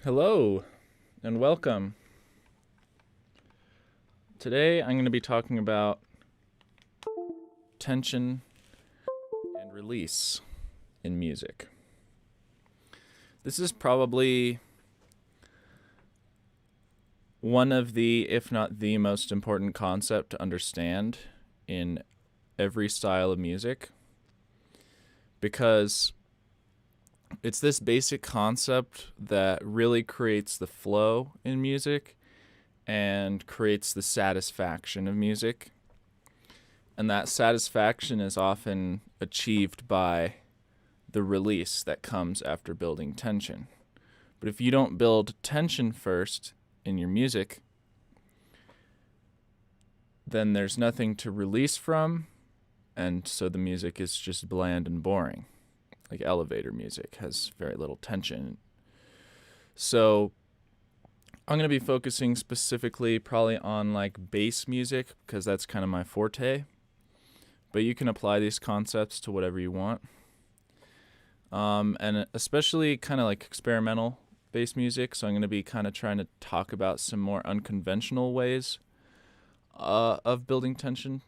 Hello and welcome. Today I'm going to be talking about tension and release in music. This is probably one of the, if not the most important concept to understand in every style of music, because it's this basic concept that really creates the flow in music and creates the satisfaction of music. And that satisfaction is often achieved by the release that comes after building tension. But if you don't build tension first in your music, then there's nothing to release from, and so the music is just bland and boring. Like elevator music has very little tension. So I'm going to be focusing specifically probably on like bass music because that's kind of my forte. But you can apply these concepts to whatever you want. And especially kind of like experimental bass music. So I'm going to be kind of trying to talk about some more unconventional ways of building tension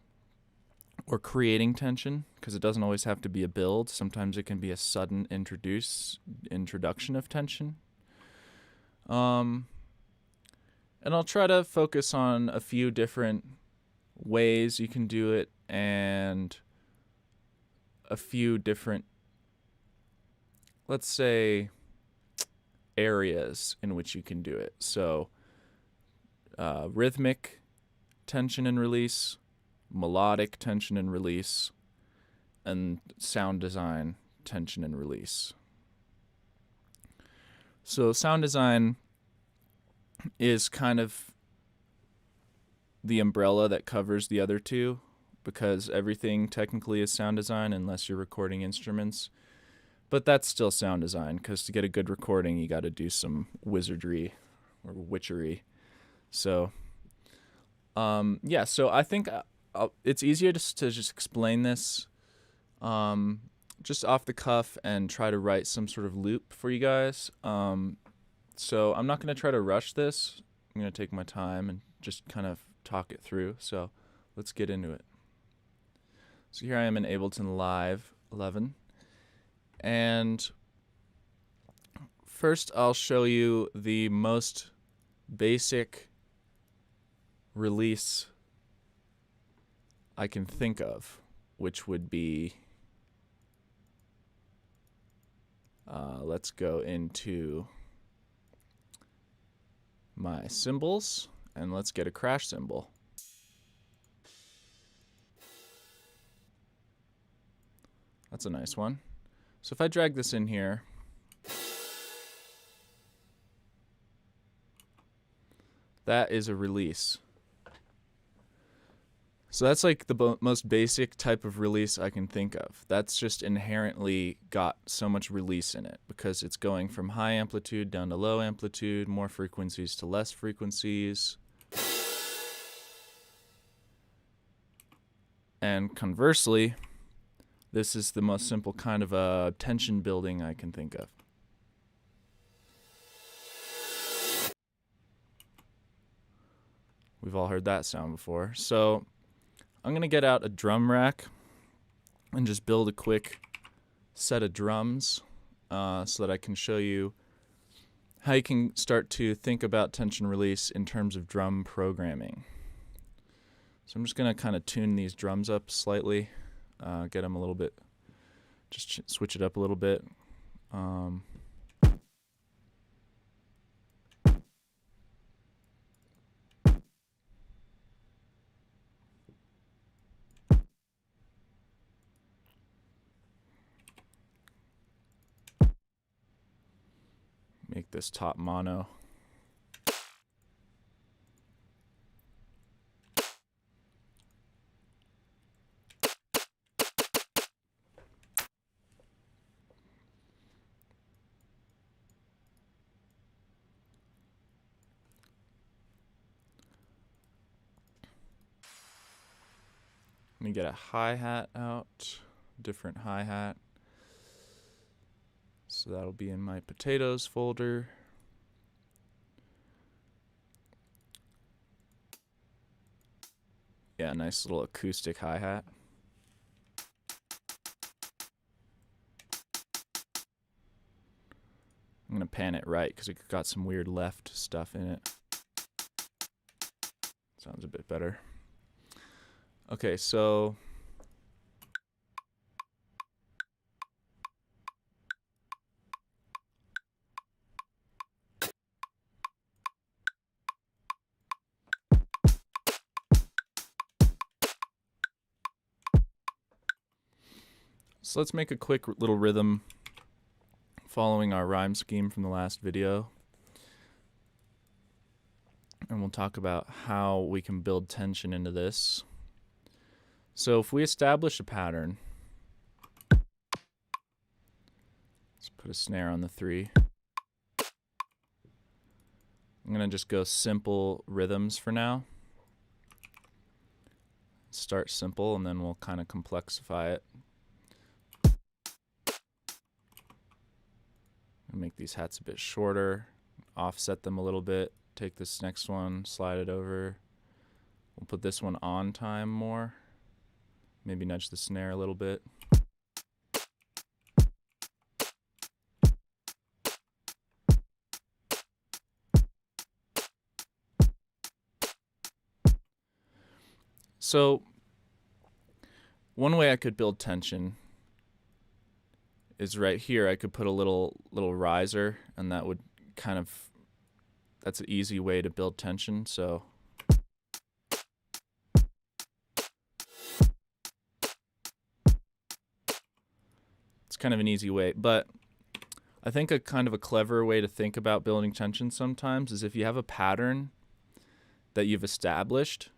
or creating tension, because it doesn't always have to be a build. Sometimes it can be a sudden introduction of tension. And I'll try to focus on a few different ways you can do it and a few different, let's say, areas in which you can do it. So rhythmic tension and release, melodic tension and release, and sound design tension and release. So sound design is kind of the umbrella that covers the other two, because everything technically is sound design unless you're recording instruments. But that's still sound design, because to get a good recording, you got to do some wizardry or witchery. So, so I think it's easier to just explain this just off the cuff and try to write some sort of loop for you guys. So I'm not going to try to rush this. I'm going to take my time and just kind of talk it through. So let's get into it. So here I am in Ableton Live 11. And first I'll show you the most basic release I can think of, which would be, let's go into my cymbals and let's get a crash cymbal. That's a nice one. So if I drag this in here, that is a release. So that's like the most basic type of release I can think of. That's just inherently got so much release in it because it's going from high amplitude down to low amplitude, more frequencies to less frequencies. And conversely, this is the most simple kind of tension building I can think of. We've all heard that sound before. So I'm going to get out a drum rack and just build a quick set of drums so that I can show you how you can start to think about tension release in terms of drum programming. So I'm just going to kind of tune these drums up slightly, get them a little bit, just switch it up a little bit. Make this top mono. Let me get a hi-hat out, different hi-hat. So that'll be in my potatoes folder. Yeah, nice little acoustic hi-hat. I'm gonna pan it right because it got some weird left stuff in it. Sounds a bit better. Okay, so let's make a quick little rhythm following our rhyme scheme from the last video. And we'll talk about how we can build tension into this. So if we establish a pattern, let's put a snare on the 3. I'm going to just go simple rhythms for now. Start simple and then we'll kind of complexify it. Make these hats a bit shorter, offset them a little bit, take this next one, slide it over. We'll put this one on time more. Maybe nudge the snare a little bit. So one way I could build tension is right here. I could put a little riser, and that would kind of, that's an easy way to build tension. So it's kind of an easy way, but I think a kind of a clever way to think about building tension sometimes is if you have a pattern that you've established,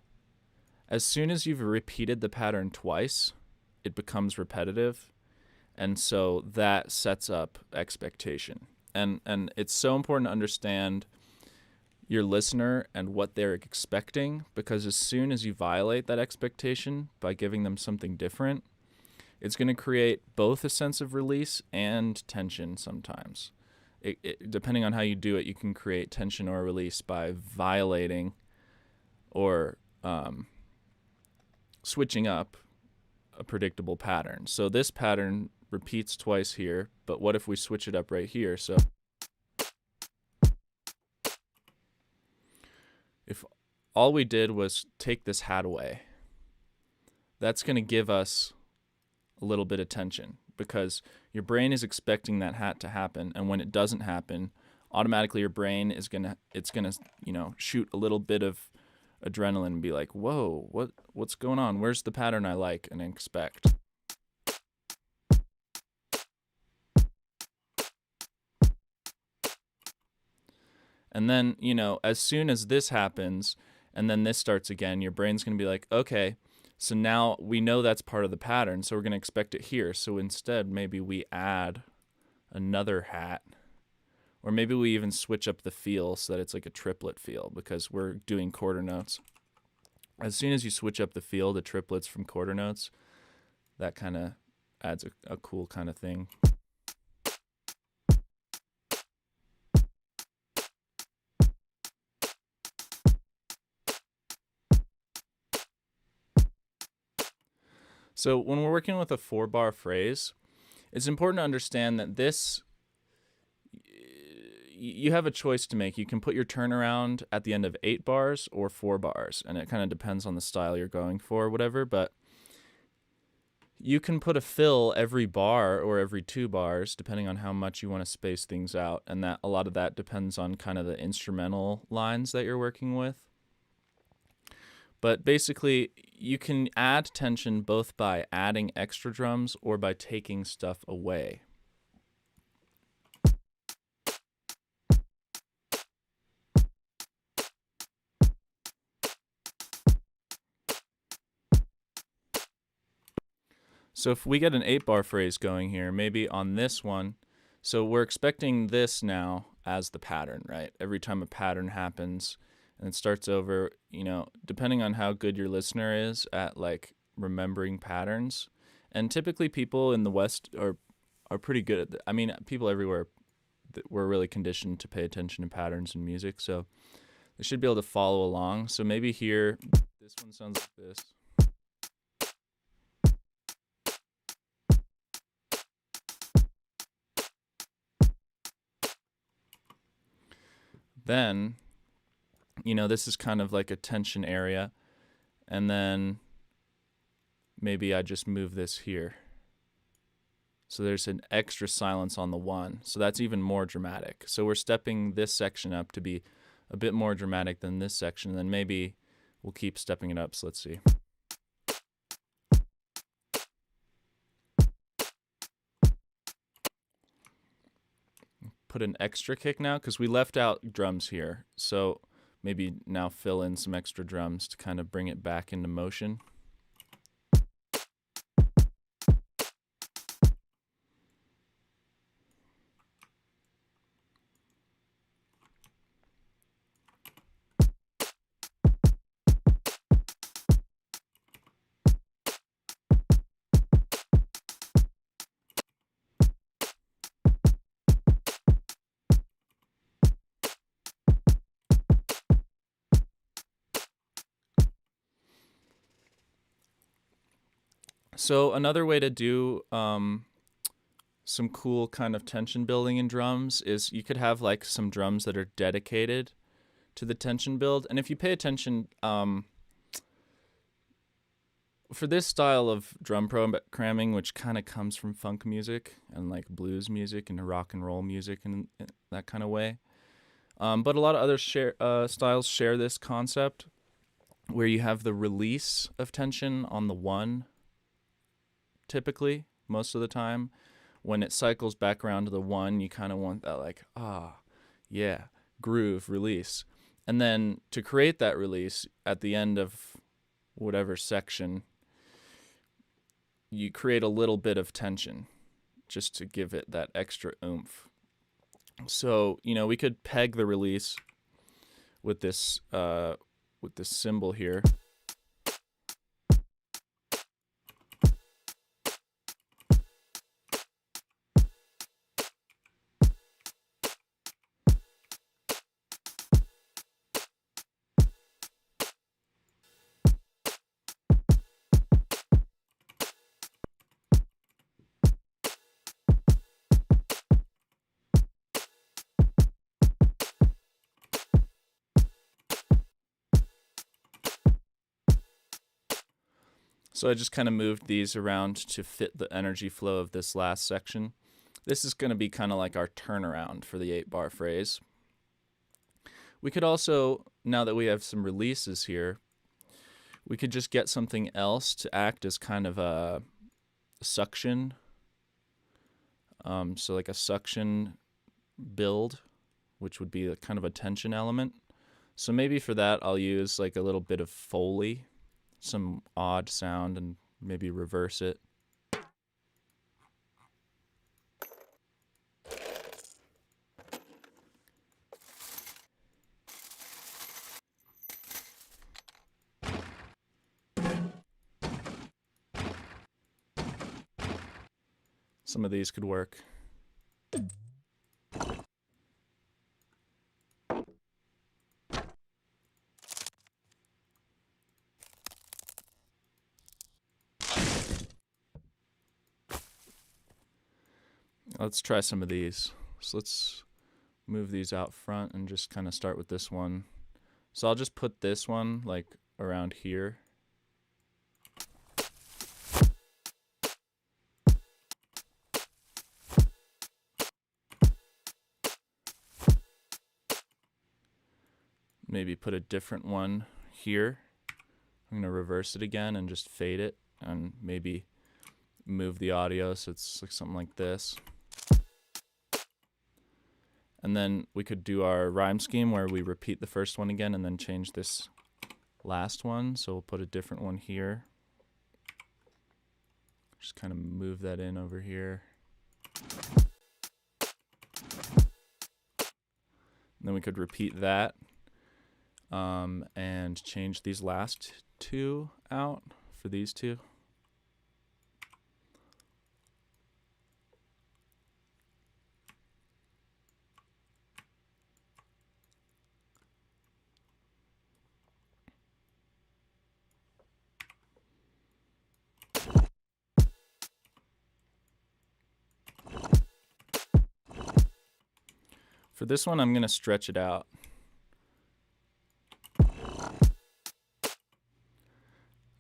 as soon as you've repeated the pattern twice, it becomes repetitive. And so that sets up expectation. And it's so important to understand your listener and what they're expecting, because as soon as you violate that expectation by giving them something different, it's going to create both a sense of release and tension sometimes. Depending on how you do it, you can create tension or release by violating or switching up a predictable pattern. So this pattern repeats twice here, but what if we switch it up right here? So if all we did was take this hat away, that's going to give us a little bit of tension, because your brain is expecting that hat to happen, and when it doesn't happen, automatically your brain is gonna shoot a little bit of adrenaline and be like, whoa, what's going on? Where's the pattern I like and expect? And then, as soon as this happens and then this starts again, your brain's going to be like, okay, so now we know that's part of the pattern, so we're going to expect it here. So instead, maybe we add another hat, or maybe we even switch up the feel so that it's like a triplet feel, because we're doing quarter notes. As soon as you switch up the feel to triplets from quarter notes, that kind of adds a cool kind of thing. So when we're working with a 4-bar phrase, it's important to understand that this, you have a choice to make. You can put your turnaround at the end of 8 bars or 4 bars, and it kind of depends on the style you're going for or whatever, but you can put a fill every bar or every 2 bars, depending on how much you want to space things out, and that a lot of that depends on kind of the instrumental lines that you're working with. But basically, you can add tension both by adding extra drums or by taking stuff away. So if we get an 8-bar phrase going here, maybe on this one, so we're expecting this now as the pattern, right? Every time a pattern happens and it starts over, depending on how good your listener is at like remembering patterns. And typically people in the West are pretty good at that. I mean, people everywhere, we're really conditioned to pay attention to patterns in music, so they should be able to follow along. So maybe here, This one sounds like this. Then, you know, this is kind of like a tension area. And then maybe I just move this here. So there's an extra silence on the 1. So that's even more dramatic. So we're stepping this section up to be a bit more dramatic than this section. And then maybe we'll keep stepping it up. So let's see. Put an extra kick now because we left out drums here. So maybe now fill in some extra drums to kind of bring it back into motion. So another way to do some cool kind of tension building in drums is you could have like some drums that are dedicated to the tension build. And if you pay attention, for this style of drum programming, which kind of comes from funk music and like blues music and rock and roll music and that kind of way, but a lot of other styles share this concept where you have the release of tension on the 1, typically, most of the time. When it cycles back around to the 1, you kind of want that like, yeah, groove, release. And then to create that release at the end of whatever section, you create a little bit of tension just to give it that extra oomph. So, you know, we could peg the release with this symbol here. So I just kind of moved these around to fit the energy flow of this last section. This is going to be kind of like our turnaround for the 8-bar phrase. We could also, now that we have some releases here, we could just get something else to act as kind of a suction. So like a suction build, which would be a kind of a tension element. So maybe for that I'll use like a little bit of Foley, some odd sound, and maybe reverse it. Some of these could work. Let's try some of these. So let's move these out front and just kind of start with this one. So I'll just put this one like around here. Maybe put a different one here. I'm going to reverse it again and just fade it and maybe move the audio so it's like something like this. And then we could do our rhyme scheme where we repeat the first one again and then change this last one. So we'll put a different one here. Just kind of move that in over here. And then we could repeat that and change these last two out for these two. For this one, I'm going to stretch it out.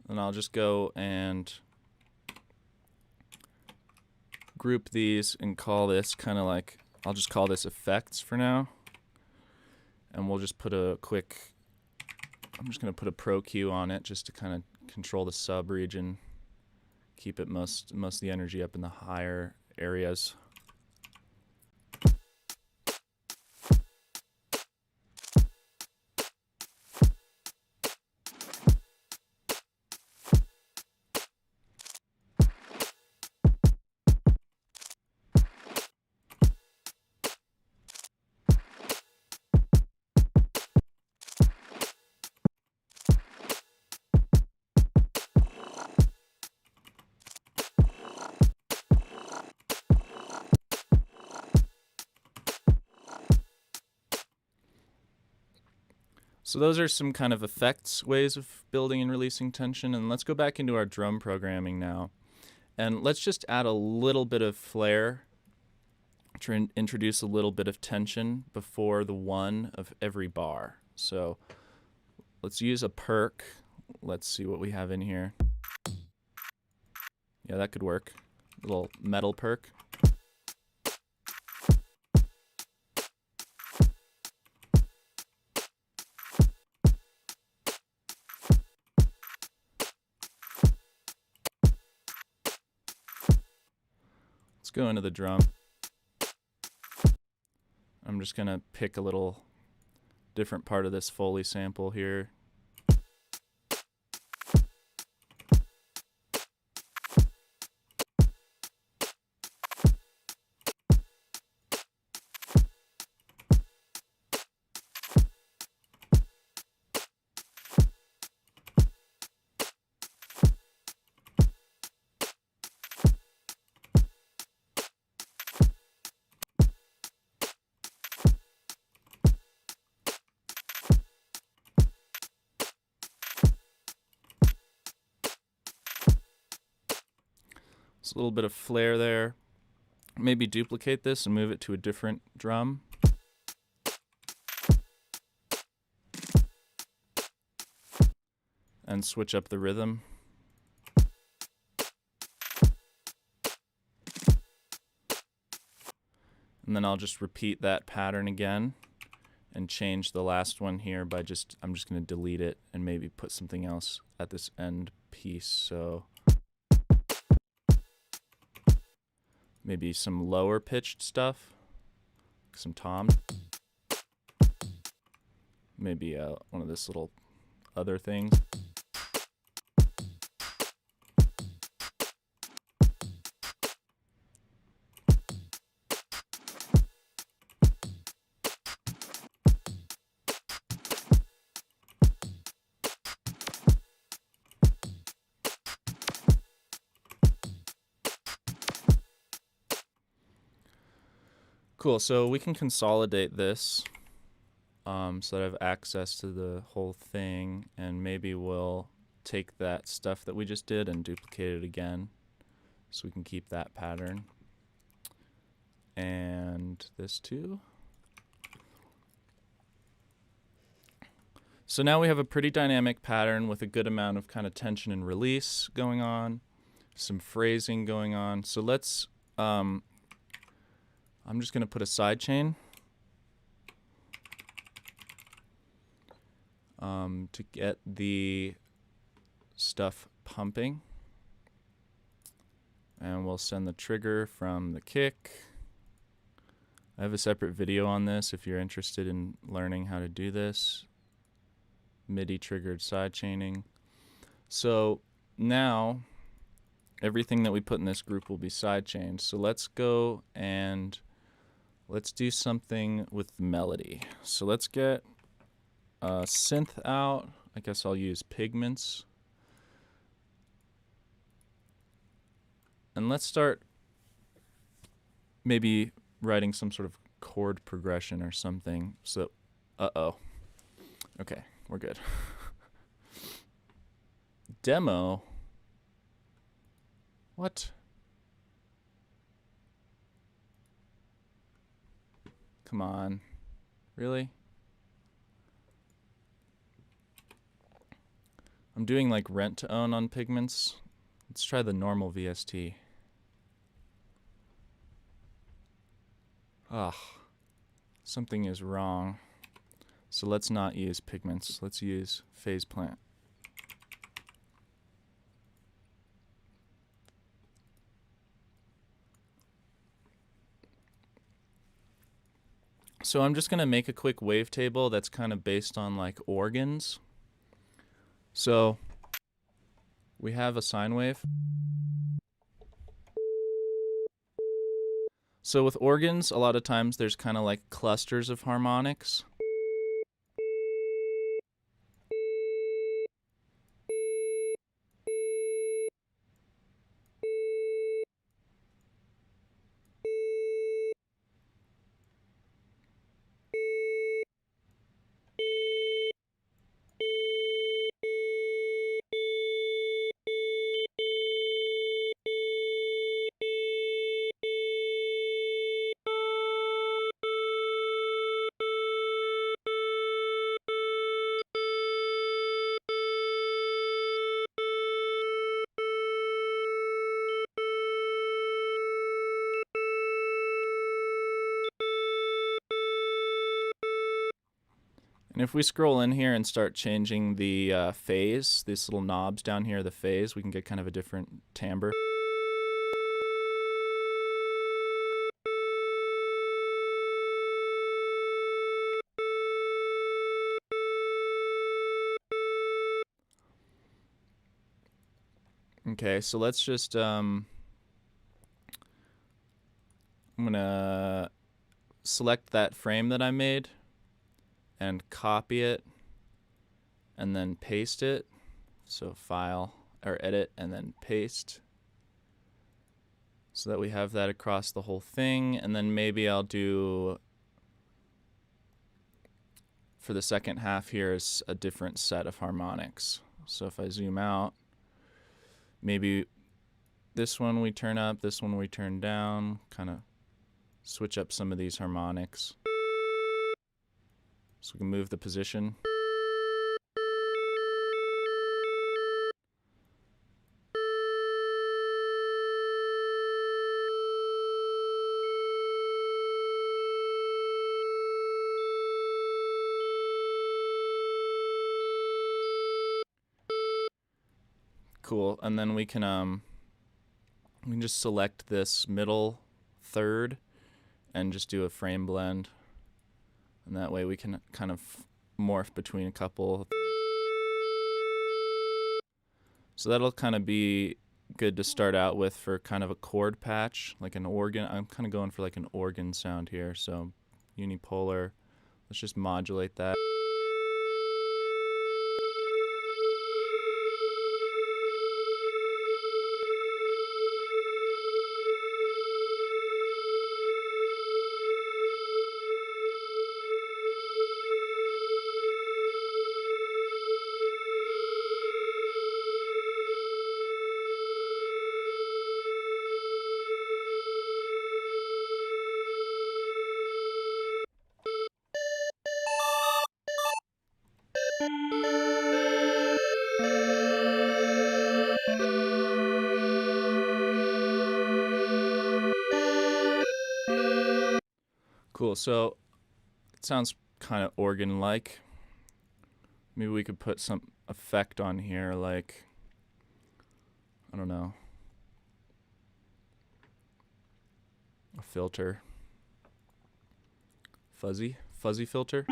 And I'll just go and group these and call this kind of like, I'll just call this effects for now. And we'll just put a quick, I'm just going to put a pro Q on it just to kind of control the sub region, keep it most of the energy up in the higher areas. So those are some kind of effects ways of building and releasing tension. And let's go back into our drum programming now. And let's just add a little bit of flair to introduce a little bit of tension before the one of every bar. So let's use a perk. Let's see what we have in here. Yeah, that could work. A little metal perk. Let's go into the drum. I'm just going to pick a little different part of this Foley sample here. Just a little bit of flair there. Maybe duplicate this and move it to a different drum. And switch up the rhythm. And then I'll just repeat that pattern again and change the last one here by I'm just going to delete it and maybe put something else at this end piece. So maybe some lower pitched stuff, some toms. Maybe one of this little other things. Cool, so we can consolidate this so that I have access to the whole thing, and maybe we'll take that stuff that we just did and duplicate it again so we can keep that pattern. And this too. So now we have a pretty dynamic pattern with a good amount of kind of tension and release going on, some phrasing going on. So let's I'm just going to put a side chain to get the stuff pumping. And we'll send the trigger from the kick. I have a separate video on this if you're interested in learning how to do this. MIDI triggered side chaining. So now everything that we put in this group will be side chained. So let's go and let's do something with the melody. So let's get a synth out. I guess I'll use Pigments. And let's start maybe writing some sort of chord progression or something. So, okay, we're good. Demo. What? Come on. Really? I'm doing like rent to own on pigments. Let's try the normal VST. Ugh. Something is wrong. So let's not use pigments. Let's use phase plant. So I'm just going to make a quick wavetable that's kind of based on like organs. So we have a sine wave. So with organs, a lot of times there's kind of like clusters of harmonics. And if we scroll in here and start changing the phase, these little knobs down here, the phase, we can get kind of a different timbre. Okay, so let's just, I'm gonna select that frame that I made and copy it and then paste it. So file or edit and then paste so that we have that across the whole thing. And then maybe I'll do, for the second half here, is a different set of harmonics. So if I zoom out, maybe this one we turn up, this one we turn down, kind of switch up some of these harmonics. So we can move the position. Cool, and then we can just select this middle third and just do a frame blend. And that way we can kind of morph between a couple. So that'll kind of be good to start out with for kind of a chord patch, like an organ. I'm kind of going for like an organ sound here. So unipolar, let's just modulate that. Cool, so it sounds kind of organ-like. Maybe we could put some effect on here, like, I don't know, a filter. Fuzzy filter.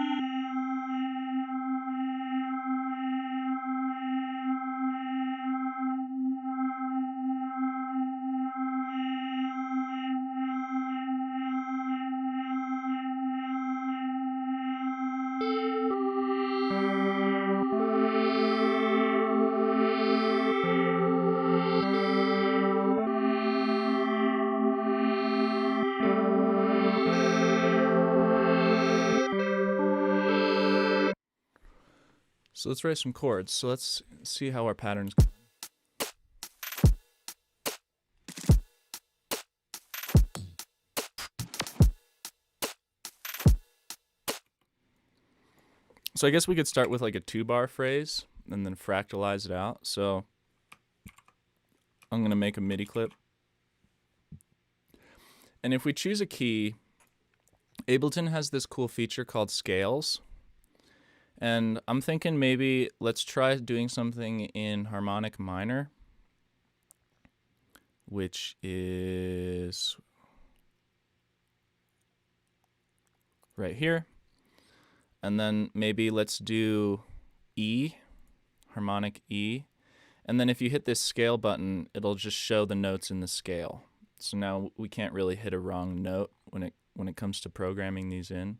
So let's write some chords. So let's see how our patterns go. So I guess we could start with like a 2-bar phrase and then fractalize it out. So I'm going to make a MIDI clip. And if we choose a key, Ableton has this cool feature called scales. And I'm thinking maybe let's try doing something in harmonic minor, which is right here. And then maybe let's do E, harmonic E. And then if you hit this scale button, it'll just show the notes in the scale. So now we can't really hit a wrong note when it comes to programming these in.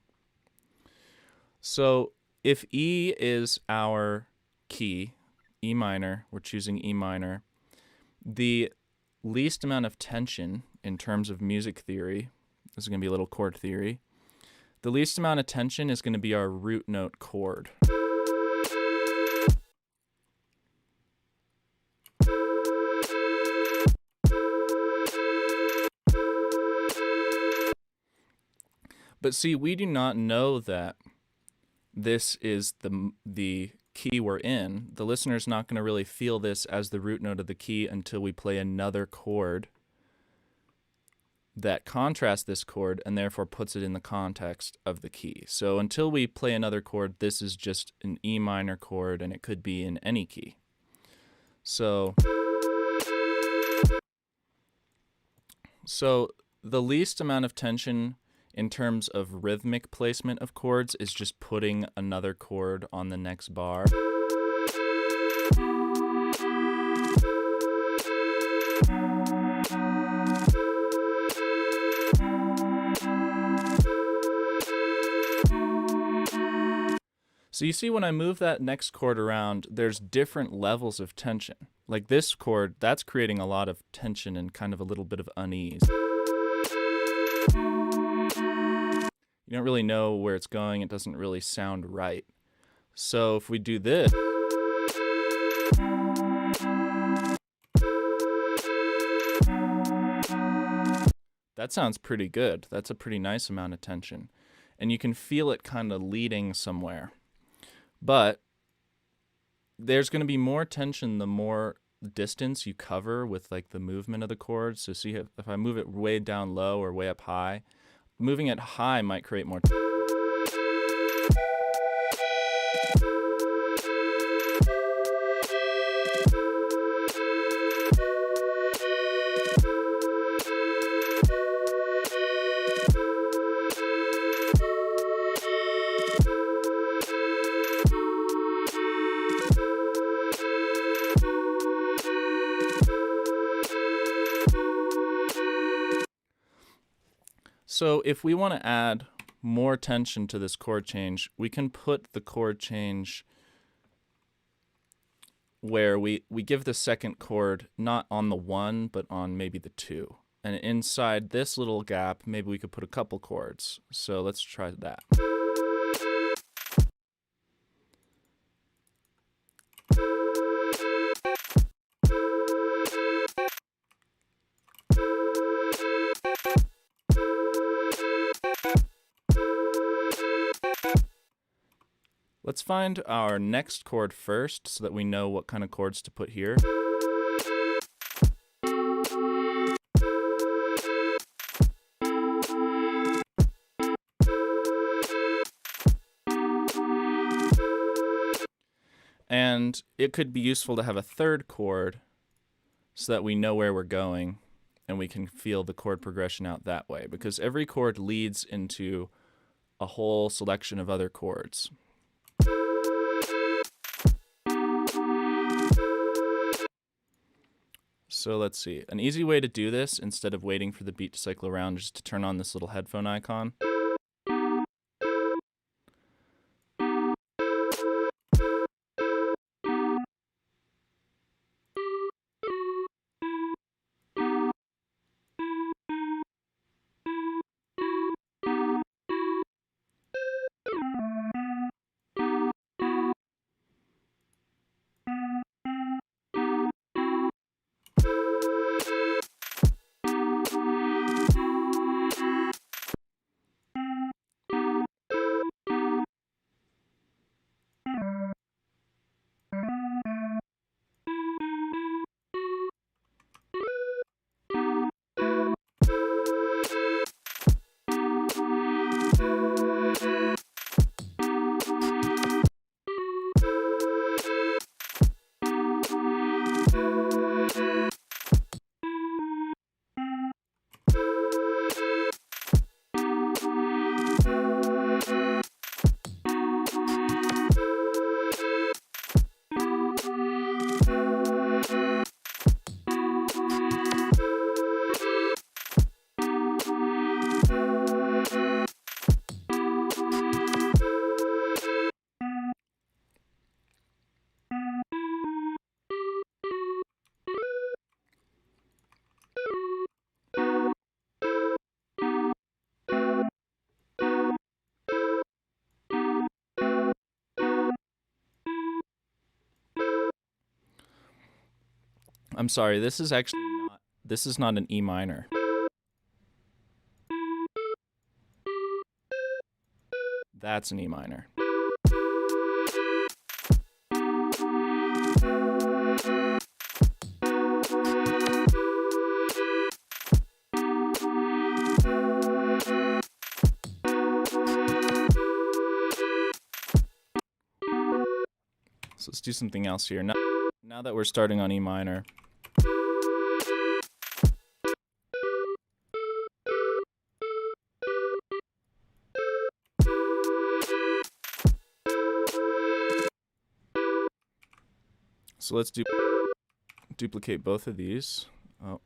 So if E is our key, E minor, we're choosing E minor, the least amount of tension in terms of music theory, this is going to be a little chord theory, the least amount of tension is going to be our root note chord. But see, we do not know that this is the key we're in. The listener's not going to really feel this as the root note of the key until we play another chord that contrasts this chord and therefore puts it in the context of the key. So until we play another chord, this is just an E minor chord, and it could be in any key. So the least amount of tension in terms of rhythmic placement of chords is just putting another chord on the next bar. So you see when I move that next chord around, there's different levels of tension. Like this chord, that's creating a lot of tension and kind of a little bit of unease. You don't really know where it's going. It doesn't really sound right. So if we do this, that sounds pretty good. That's a pretty nice amount of tension. And you can feel it kind of leading somewhere. But there's going to be more tension the more distance you cover with like the movement of the chord. So see if I move it way down low or way up high, moving it high might create more tension. So if we want to add more tension to this chord change, we can put the chord change where we give the second chord not on the 1, but on maybe the 2. And inside this little gap, maybe we could put a couple chords. So let's try that. Let's find our next chord first so that we know what kind of chords to put here. And it could be useful to have a third chord so that we know where we're going and we can feel the chord progression out that way, because every chord leads into a whole selection of other chords. So let's see. An easy way to do this, instead of waiting for the beat to cycle around, is to turn on this little headphone icon. I'm sorry, this is actually not, this is not an E minor. That's an E minor. So let's do something else here. Now that we're starting on E minor, so let's duplicate both of these.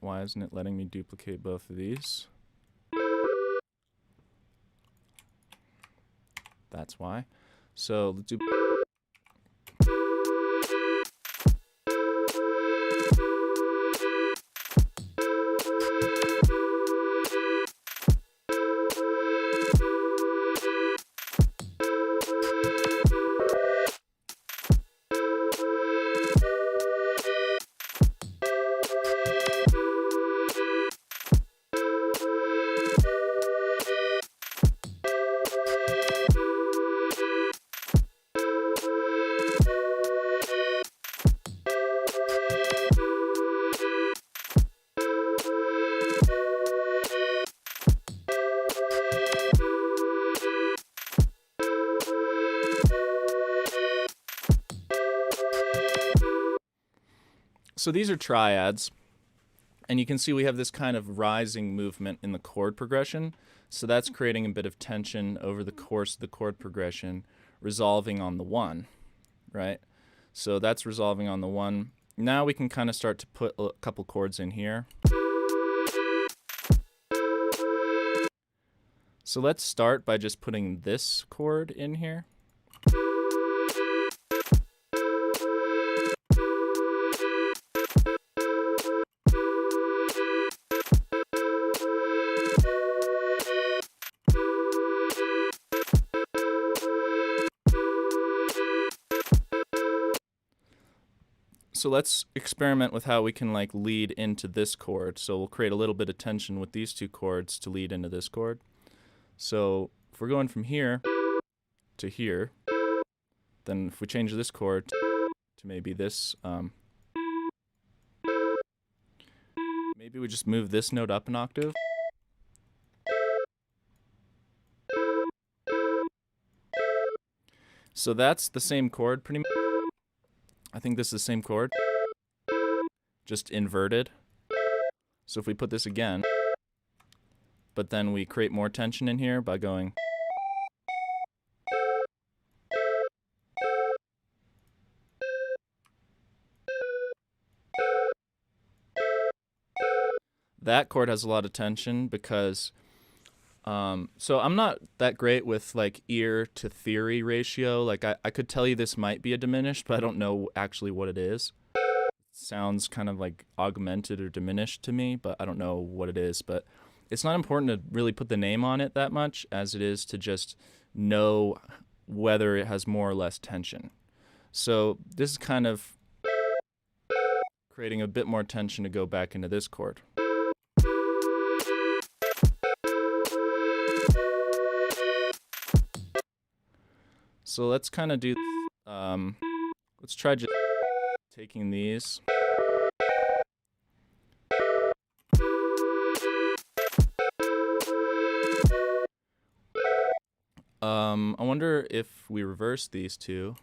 Why isn't it letting me duplicate both of these? That's why. So let's do. So these are triads, and you can see we have this kind of rising movement in the chord progression. So that's creating a bit of tension over the course of the chord progression, resolving on the 1, right? So that's resolving on the 1. Now we can kind of start to put a couple chords in here. So let's start by just putting this chord in here. So let's experiment with how we can like lead into this chord. So we'll create a little bit of tension with these two chords to lead into this chord. So if we're going from here to here, then if we change this chord to maybe this, maybe we just move this note up an octave. So that's the same chord pretty much. I think this is the same chord, just inverted. So if we put this again, but then we create more tension in here by going. That chord has a lot of tension because, so I'm not that great with like ear to theory ratio. Like I could tell you this might be a diminished, but I don't know actually what it is. It sounds kind of like augmented or diminished to me, but I don't know what it is. But it's not important to really put the name on it that much as it is to just know whether it has more or less tension. So this is kind of creating a bit more tension to go back into this chord. So let's kind of do, let's try just taking these. I wonder if we reverse these two.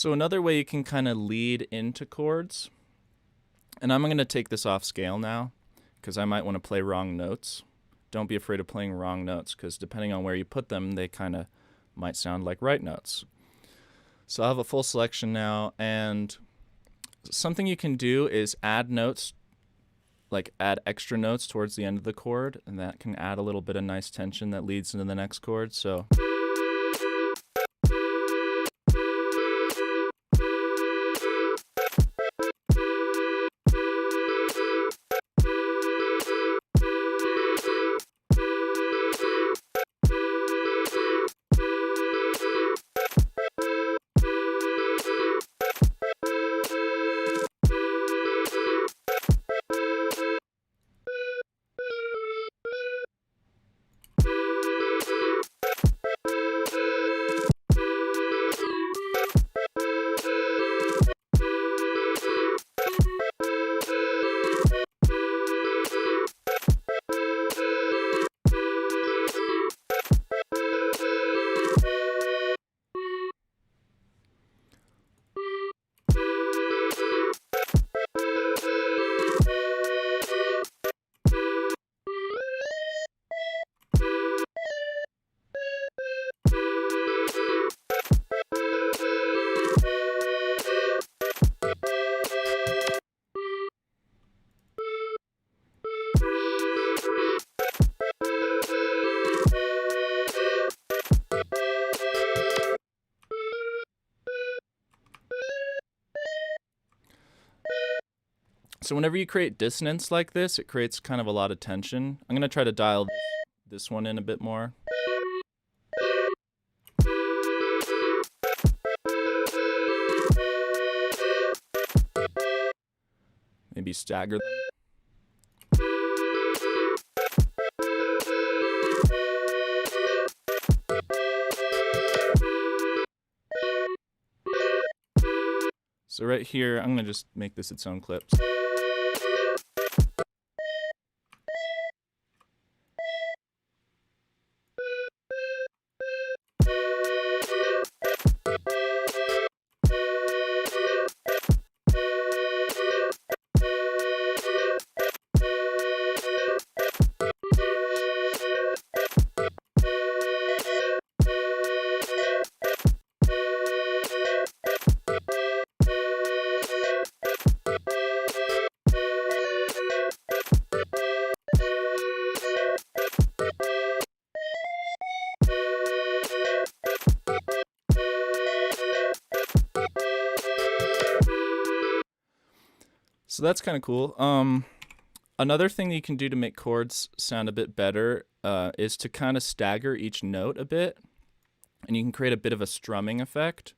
So another way you can kind of lead into chords, and I'm going to take this off scale now because I might want to play wrong notes. Don't be afraid of playing wrong notes because depending on where you put them, they kind of might sound like right notes. So I have a full selection now, and something you can do is add notes, like add extra notes towards the end of the chord, and that can add a little bit of nice tension that leads into the next chord. So So whenever you create dissonance like this, it creates kind of a lot of tension. I'm going to try to dial this one in a bit more. Maybe stagger them. So right here, I'm going to just make this its own clips. So that's kind of cool. Another thing that you can do to make chords sound a bit better is to kind of stagger each note a bit. And you can create a bit of a strumming effect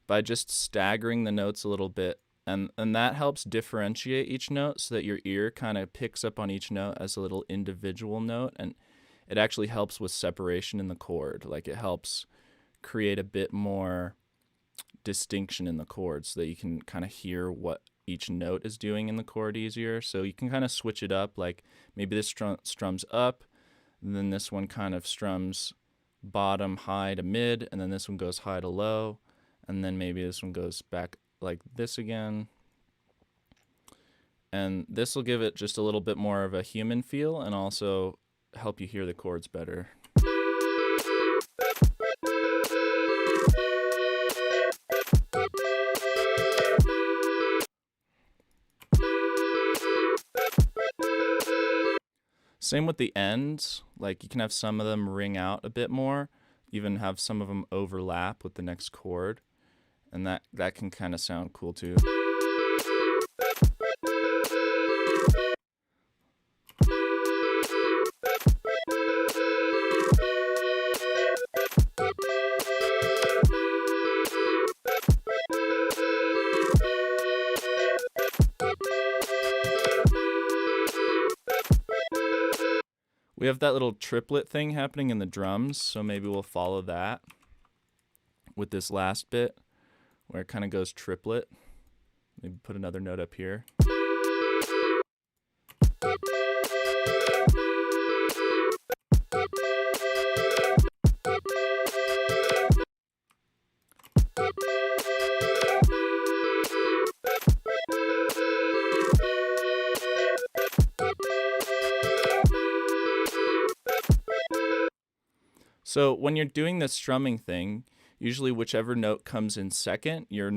by just staggering the notes a little bit. And that helps differentiate each note so that your ear kind of picks up on each note as a little individual note. And it actually helps with separation in the chord. Like it helps create a bit more distinction in the chord so that you can kind of hear what each note is doing in the chord easier. So you can kind of switch it up, like maybe this strums up, and then this one kind of strums bottom high to mid, and then this one goes high to low, and then maybe this one goes back like this again. And this will give it just a little bit more of a human feel and also help you hear the chords better. Same with the ends, like you can have some of them ring out a bit more, even have some of them overlap with the next chord, and that can kind of sound cool too. We have that little triplet thing happening in the drums, so maybe we'll follow that with this last bit where it kind of goes triplet. Maybe put another note up here. So when you're doing this strumming thing, usually whichever note comes in second, your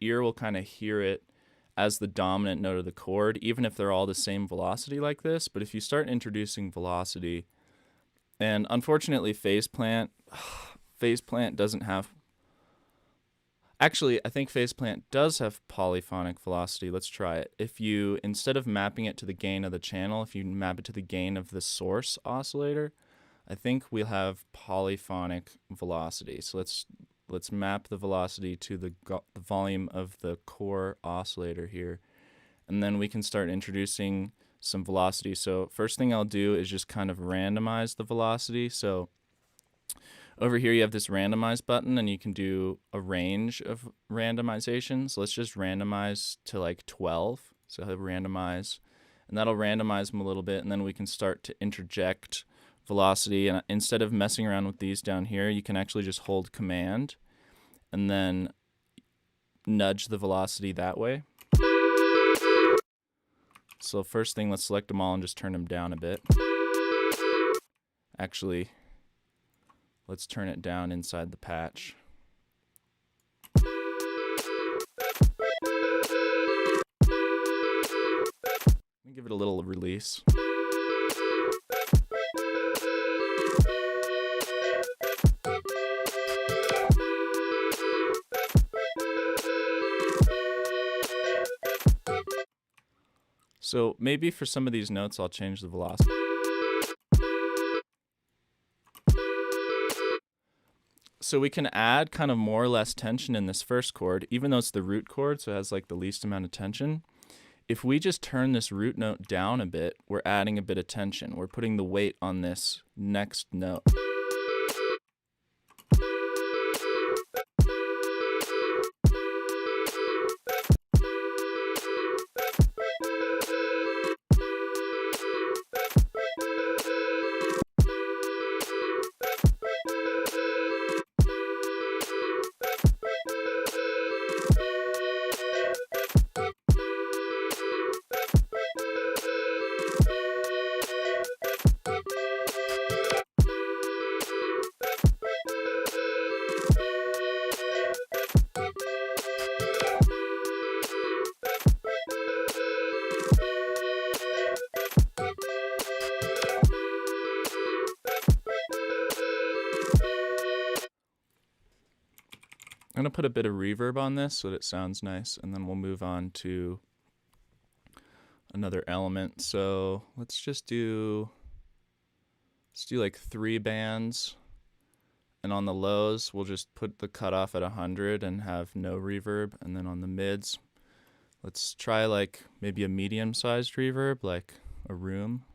ear will kind of hear it as the dominant note of the chord, even if they're all the same velocity like this. But if you start introducing velocity, and unfortunately phase plant doesn't have, actually I think phase plant does have polyphonic velocity. Let's try it. If you, instead of mapping it to the gain of the channel, if you map it to the gain of the source oscillator, I think we'll have polyphonic velocity. So let's map the velocity to the volume of the core oscillator here, and then we can start introducing some velocity. So first thing I'll do is just kind of randomize the velocity. So over here you have this randomize button, and you can do a range of randomization. So let's just randomize to like 12. So I'll randomize, and that'll randomize them a little bit, and then we can start to interject velocity. And instead of messing around with these down here, you can actually just hold command and then nudge the velocity that way. So first thing, let's select them all and just turn them down a bit. Actually, let's turn it down inside the patch. Let me give it a little release. So maybe for some of these notes, I'll change the velocity. So we can add kind of more or less tension in this first chord, even though it's the root chord, so it has like the least amount of tension. If we just turn this root note down a bit, we're adding a bit of tension. We're putting the weight on this next note. I'm going to put a bit of reverb on this so that it sounds nice, and then we'll move on to another element. So let's do like 3 bands, and on the lows we'll just put the cutoff at 100 and have no reverb, and then on the mids let's try like maybe a medium-sized reverb, like a room.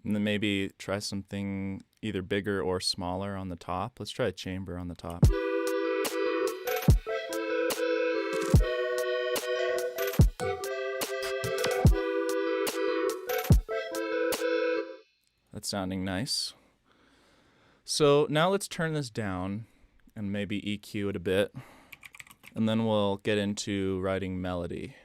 And then maybe try something either bigger or smaller on the top. Let's try a chamber on the top. That's sounding nice. So now let's turn this down and maybe EQ it a bit, and then we'll get into writing melody.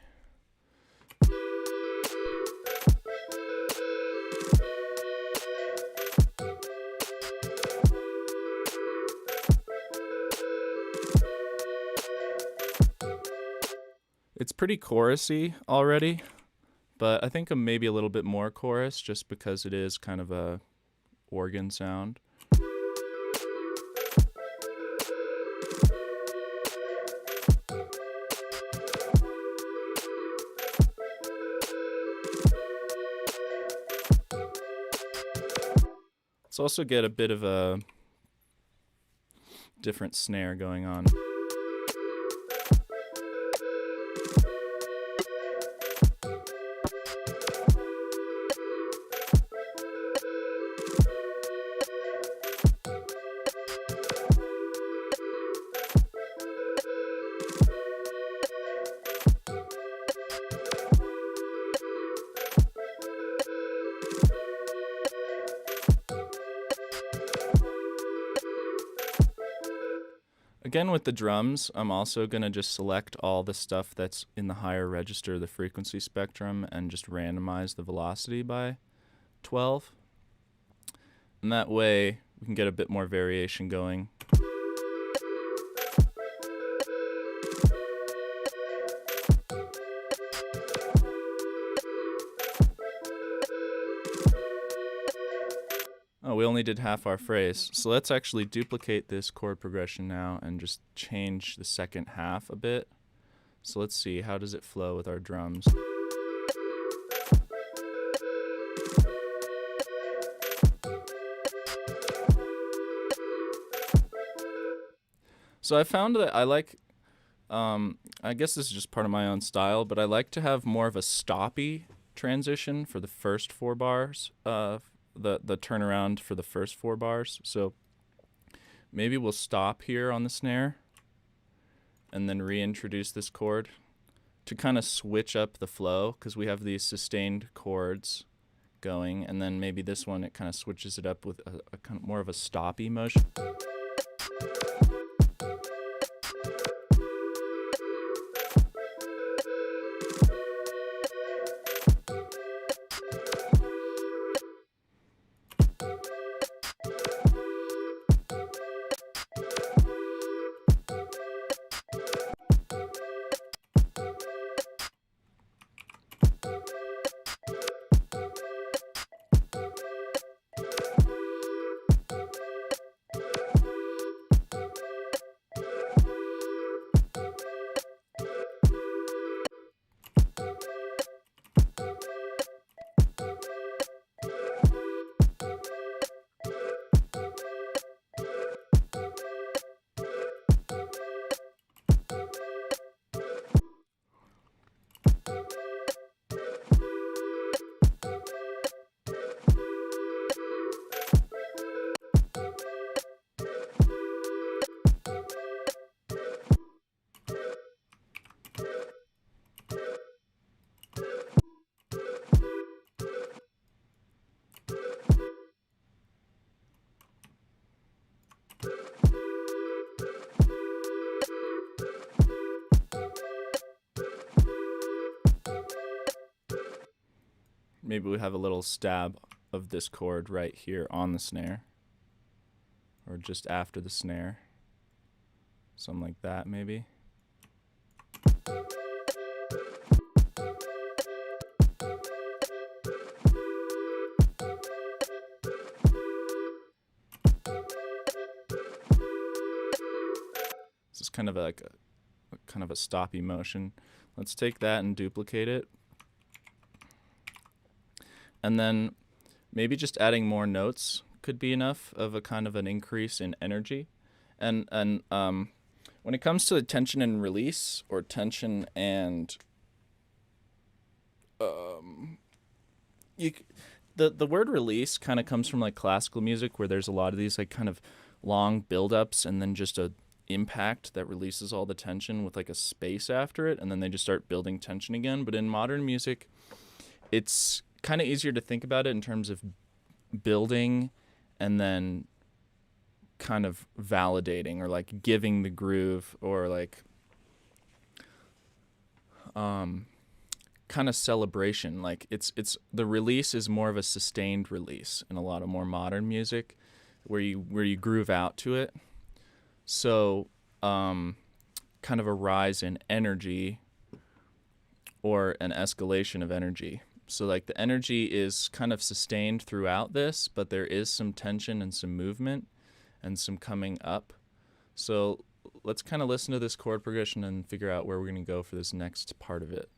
It's pretty chorusy already, but I think maybe a little bit more chorus just because it is kind of a organ sound. Let's also get a bit of a different snare going on. again, with the drums, I'm also going to just select all the stuff that's in the higher register of the frequency spectrum and just randomize the velocity by 12. And that way we can get a bit more variation going. Oh, we only did half our phrase. So let's actually duplicate this chord progression now and just change the second half a bit. So let's see, how does it flow with our drums? So I found that I like, I guess this is just part of my own style, but I like to have more of a stoppy transition for the first 4 bars, the turnaround for the first 4 bars. So maybe we'll stop here on the snare and then reintroduce this chord to kind of switch up the flow, because we have these sustained chords going, and then maybe this one, it kind of switches it up with a kind of more of a stoppy motion. Maybe we have a little stab of this chord right here on the snare, or just after the snare, something like that maybe. This is kind of like a stoppy motion. Let's take that and duplicate it. And then maybe just adding more notes could be enough of a kind of an increase in energy. And when it comes to tension and release, or tension and the word release kind of comes from like classical music, where there's a lot of these like kind of long build-ups and then just a impact that releases all the tension with like a space after it, and then they just start building tension again. But in modern music, it's kind of easier to think about it in terms of building and then kind of validating, or like giving the groove, or like kind of celebration. Like it's the release is more of a sustained release in a lot of more modern music, where you groove out to it. So kind of a rise in energy or an escalation of energy. So like the energy is kind of sustained throughout this, but there is some tension and some movement and some coming up. So let's kind of listen to this chord progression and figure out where we're going to go for this next part of it.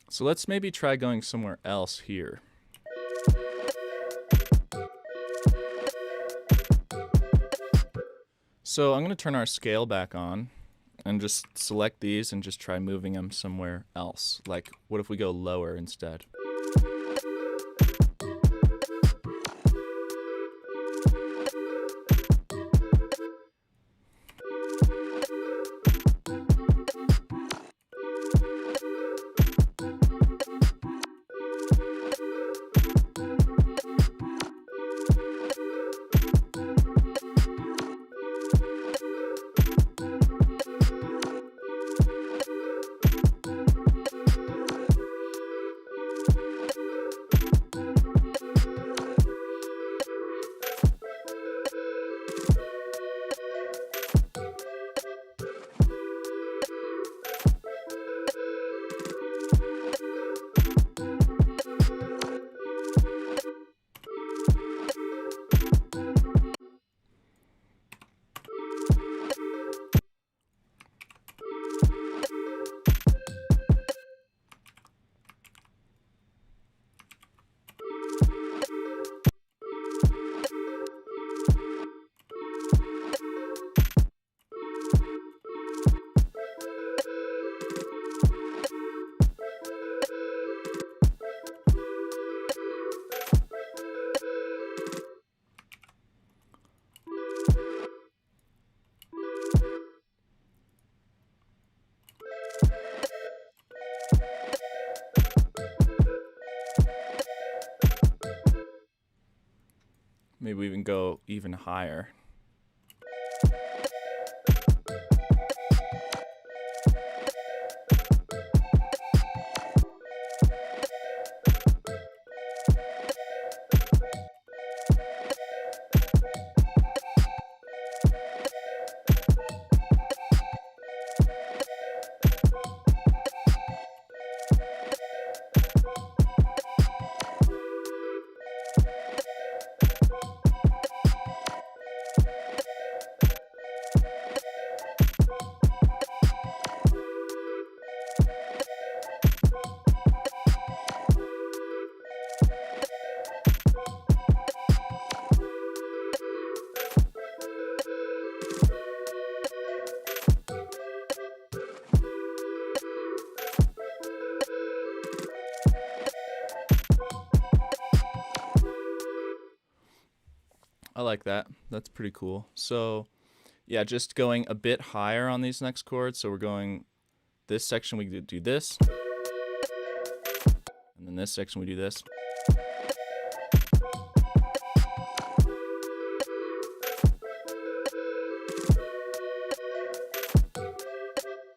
So let's maybe try going somewhere else here. So I'm going to turn our scale back on and just select these and just try moving them somewhere else. Like, what if we go lower instead? Maybe we even go even higher. I like that. That's pretty cool. So yeah, just going a bit higher on these next chords. So we're going this section, we do this. And then this section, we do this.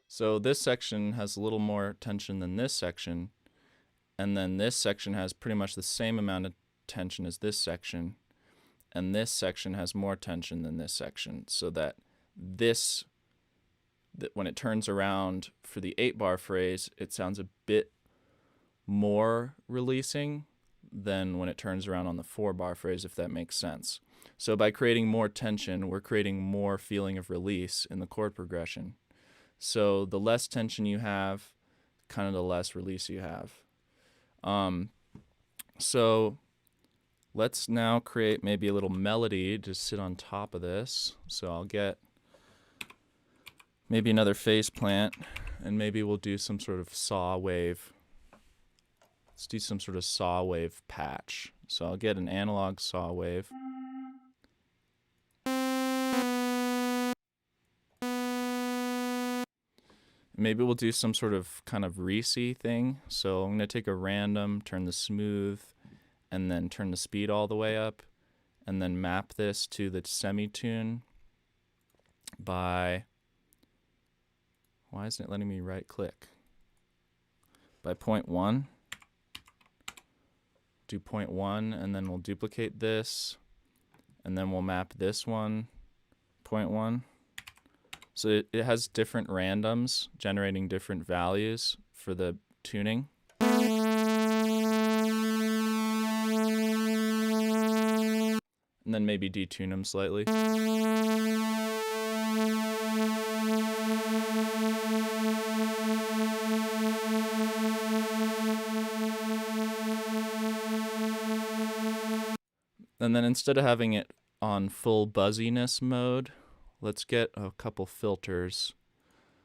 So this section has a little more tension than this section. And then this section has pretty much the same amount of tension as this section. And this section has more tension than this section, so that this, when it turns around for the 8-bar phrase, it sounds a bit more releasing than when it turns around on the 4-bar phrase, if that makes sense. So by creating more tension, we're creating more feeling of release in the chord progression. So the less tension you have, kind of the less release you have. So let's now create maybe a little melody to sit on top of this. So I'll get maybe another phase plant, and maybe we'll do some sort of saw wave. Let's do some sort of saw wave patch. So I'll get an analog saw wave. Maybe we'll do some sort of kind of Reese thing. So I'm going to take a random, turn the smooth, and then turn the speed all the way up, and then map this to the semitune by, why isn't it letting me right click? By 0.1. Do 0.1, and then we'll duplicate this, and then we'll map this one, 0.1. So it has different randoms generating different values for the tuning. And then maybe detune them slightly. And then instead of having it on full buzziness mode, let's get a couple filters.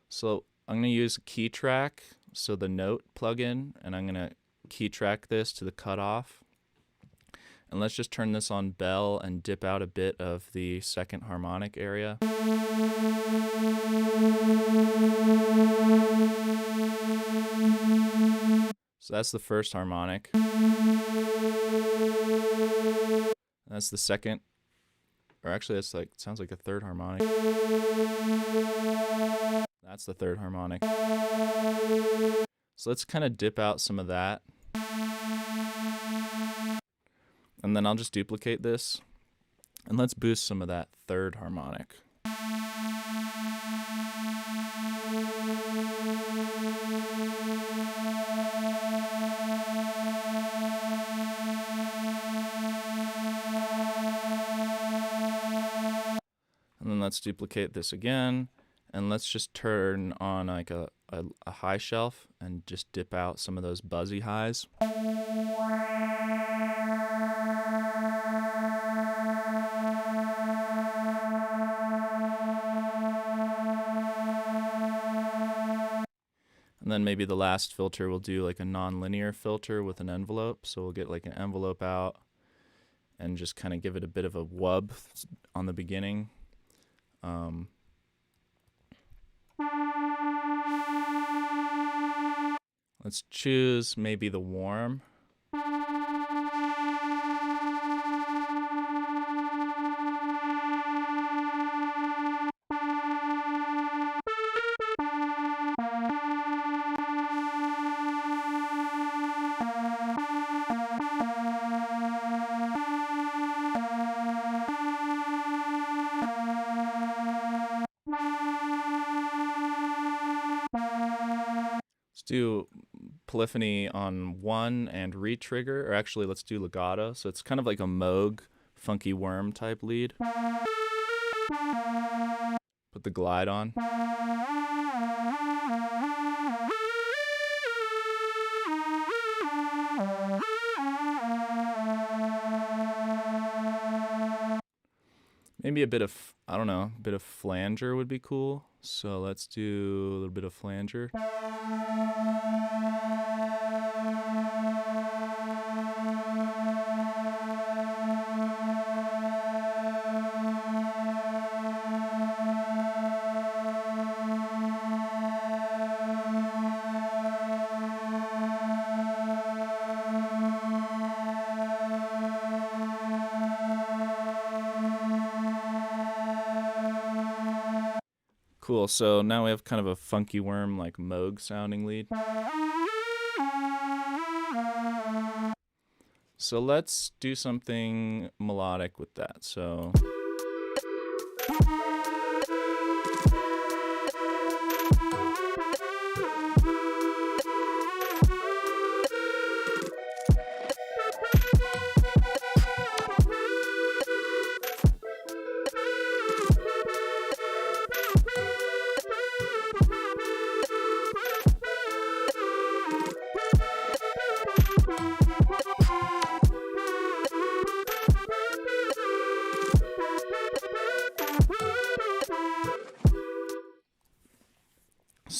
So I'm going to use a key track, so the note plugin, and I'm going to key track this to the cutoff. And let's just turn this on bell and dip out a bit of the second harmonic area. So that's the first harmonic. That's the second, or actually that's like, sounds like a third harmonic. That's the third harmonic. So let's kind of dip out some of that. And then I'll just duplicate this, and let's boost some of that third harmonic. And then let's duplicate this again, and let's just turn on like a high shelf and just dip out some of those buzzy highs. And then maybe the last filter we'll do like a non-linear filter with an envelope. So we'll get like an envelope out and just kind of give it a bit of a wub on the beginning. Let's choose maybe the warm. Let's do polyphony on 1 and re-trigger, or actually let's do legato. So it's kind of like a Moog funky worm type lead. Put the glide on. Maybe a bit of, I don't know, a bit of flanger would be cool. So let's do a little bit of flanger. Cool, so now we have kind of a funky worm, like Moog sounding lead. So let's do something melodic with that. So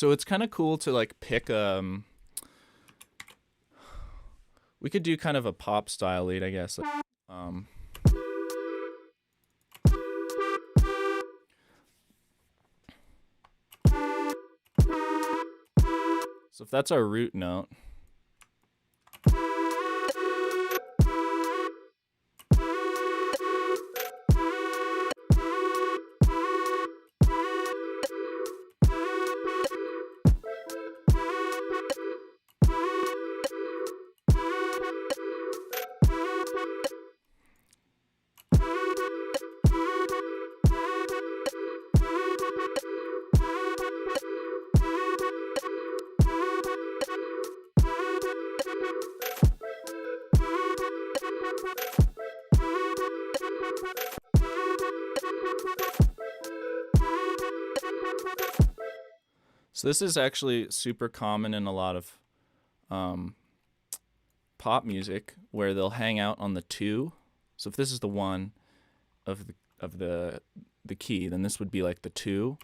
it's kind of cool to like pick we could do kind of a pop style lead, I guess. So if that's our root note, so this is actually super common in a lot of pop music where they'll hang out on the 2. So if this is the 1 of the key, then this would be like the 2.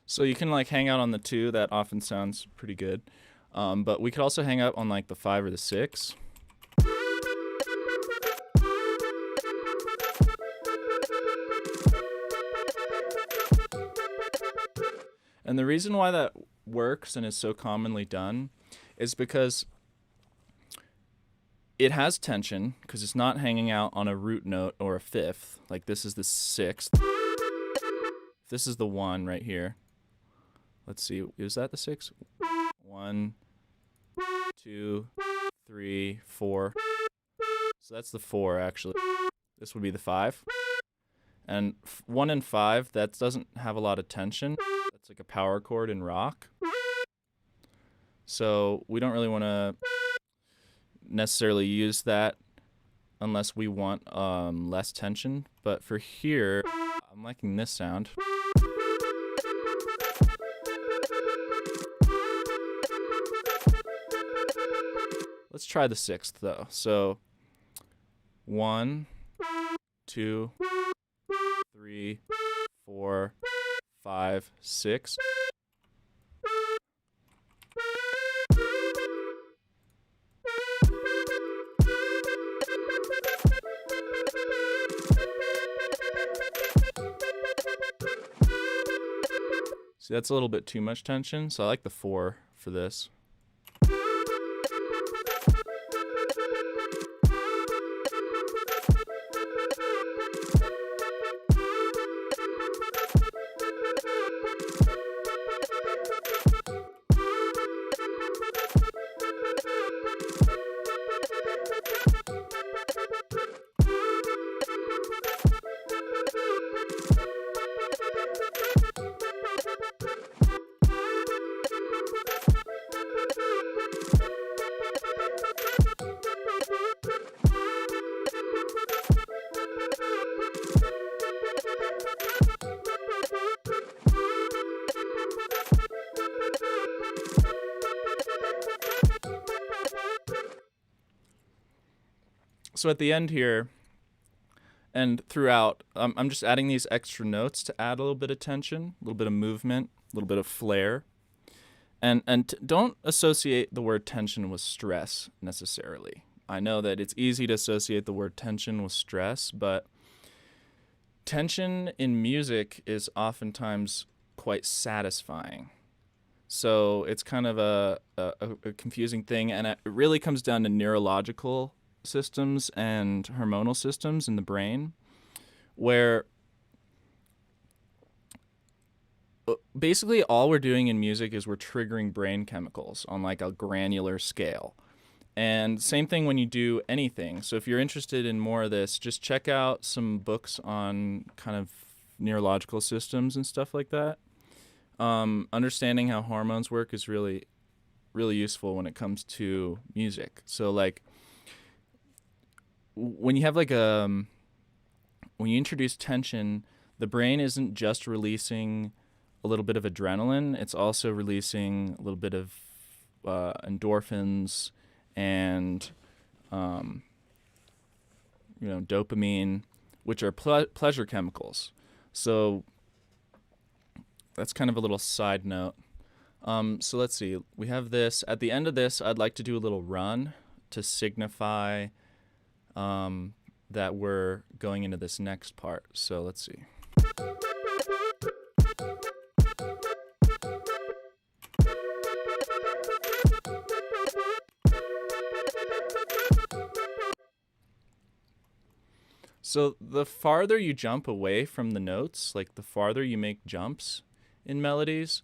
So you can like hang out on the 2, that often sounds pretty good. But we could also hang out on like the 5 or the 6. And the reason why that works and is so commonly done is because it has tension, because it's not hanging out on a root note or a 5th. Like this is the 6th. This is the 1 right here. Let's see, is that the 6? 1, 2, 3, 4. So that's the 4 actually. This would be the 5. And 1 and 5, that doesn't have a lot of tension. That's like a power chord in rock. So we don't really want to necessarily use that unless we want less tension. But for here, I'm liking this sound. try the sixth though. So 1, 2, 3, 4, 5, 6. See, that's a little bit too much tension, so I like the 4 for this. So at the end here and throughout, I'm just adding these extra notes to add a little bit of tension, a little bit of movement, a little bit of flair. And don't associate the word tension with stress necessarily. I know that it's easy to associate the word tension with stress, but tension in music is oftentimes quite satisfying. So it's kind of a confusing thing, and it really comes down to neurological systems and hormonal systems in the brain, where basically all we're doing in music is we're triggering brain chemicals on like a granular scale. And same thing when you do anything. So if you're interested in more of this, just check out some books on kind of neurological systems and stuff like that. Understanding how hormones work is really, really useful when it comes to music. So like when you have like when you introduce tension, the brain isn't just releasing a little bit of adrenaline, it's also releasing a little bit of endorphins and dopamine, which are pleasure chemicals. So that's kind of a little side note. So let's see, we have this. At the end of this, I'd like to do a little run to signify that we're going into this next part. So let's see. So the farther you jump away from the notes, like the farther you make jumps in melodies,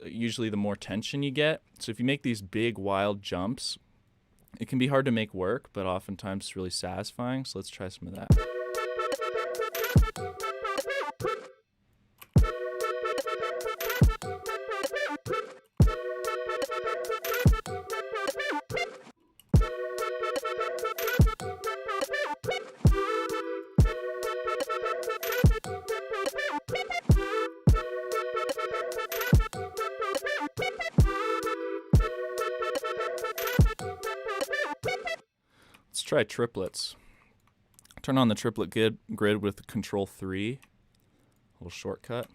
usually the more tension you get. So if you make these big wild jumps, it can be hard to make work, but oftentimes it's really satisfying. So let's try some of that. Let's try triplets. Turn on the triplet grid with Control 3, a little shortcut.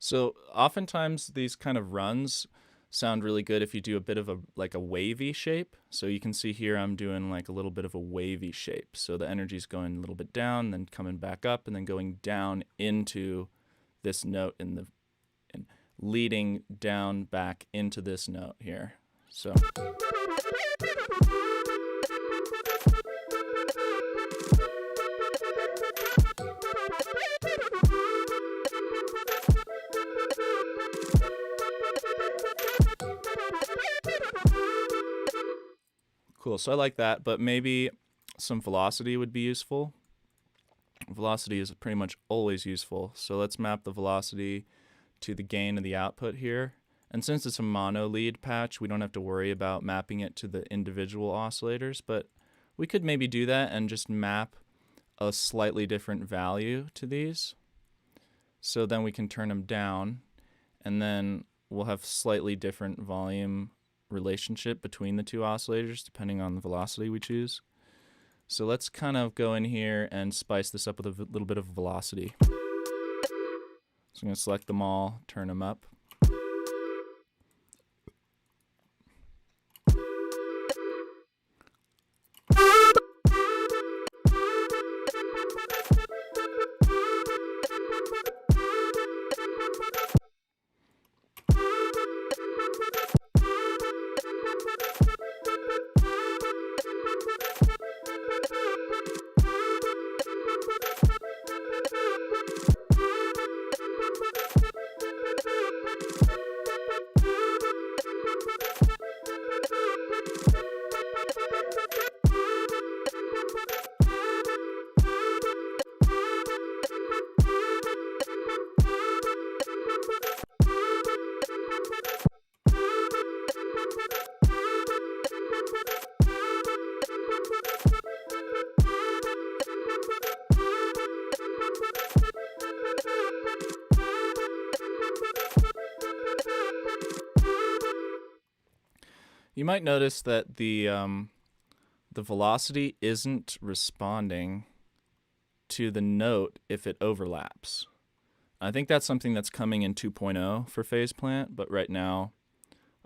So oftentimes these kind of runs sound really good if you do a bit of a wavy shape. So you can see here I'm doing like a little bit of a wavy shape. So the energy's going a little bit down, then coming back up, and then going down into this note and leading down back into this note here. So cool, so I like that, but maybe some velocity would be useful. Velocity is pretty much always useful. So let's map the velocity to the gain of the output here. And since it's a mono lead patch, we don't have to worry about mapping it to the individual oscillators, but we could maybe do that and just map a slightly different value to these. So then we can turn them down, and then we'll have slightly different volume relationship between the two oscillators depending on the velocity we choose. So let's kind of go in here and spice this up with a little bit of velocity. So I'm going to select them all, turn them up. You might notice that the velocity isn't responding to the note if it overlaps. I think that's something that's coming in 2.0 for Phase Plant, but right now,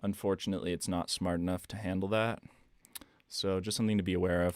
unfortunately, it's not smart enough to handle that. So just something to be aware of.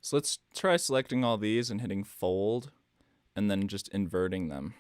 So try selecting all these and hitting fold, and then just inverting them.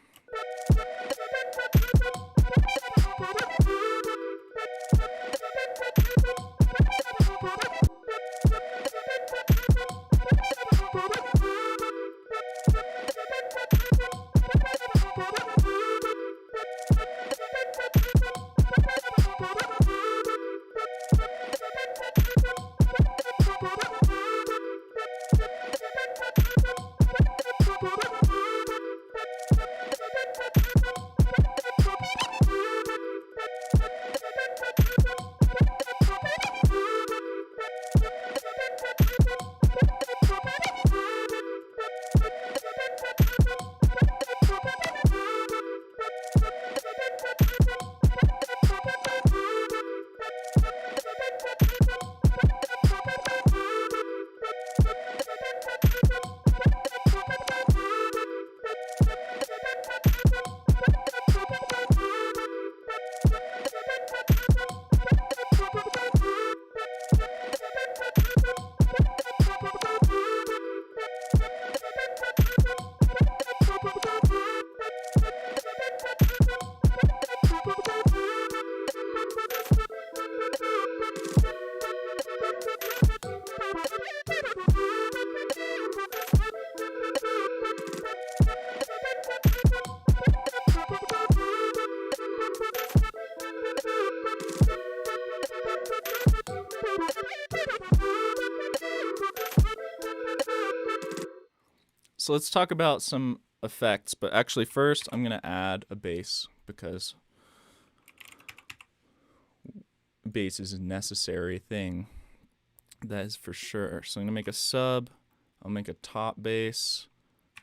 So let's talk about some effects, but actually first I'm going to add a bass because bass is a necessary thing. That is for sure. So I'm going to make a sub, I'll make a top bass,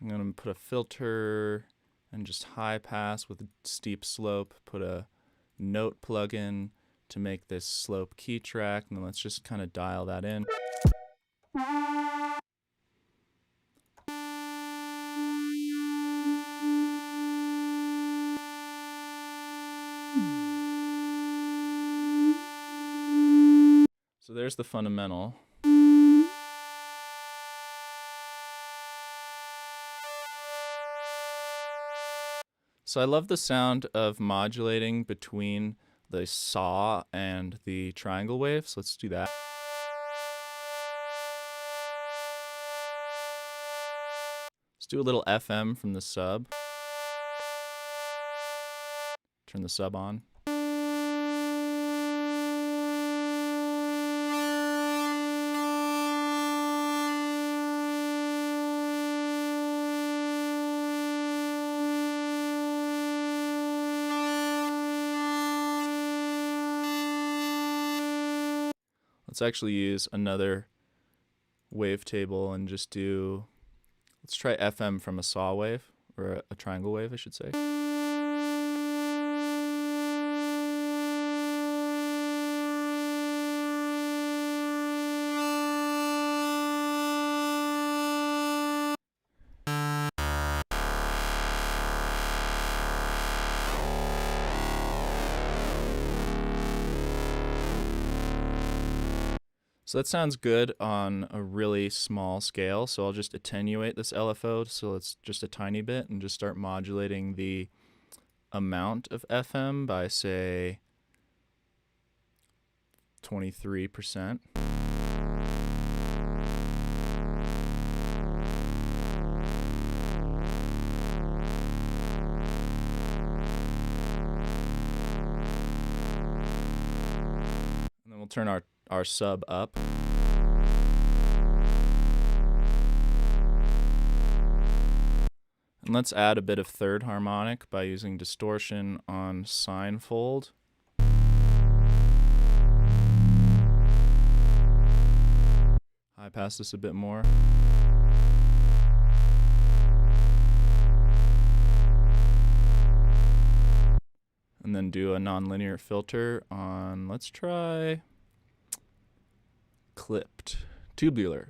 I'm going to put a filter and just high pass with a steep slope, put a note plugin to make this slope key track, and then let's just kind of dial that in. So there's the fundamental. So I love the sound of modulating between the saw and the triangle wave, so let's do that. Let's do a little FM from the sub. Turn the sub on. Let's actually use another wavetable and just do, let's try FM from a saw wave, or a triangle wave, I should say. So that sounds good on a really small scale, so I'll just attenuate this LFO so it's just a tiny bit and just start modulating the amount of FM by, say, 23%. And then we'll turn our sub up. And let's add a bit of third harmonic by using distortion on sine fold. High pass this a bit more. And then do a nonlinear filter on, let's try clipped, tubular.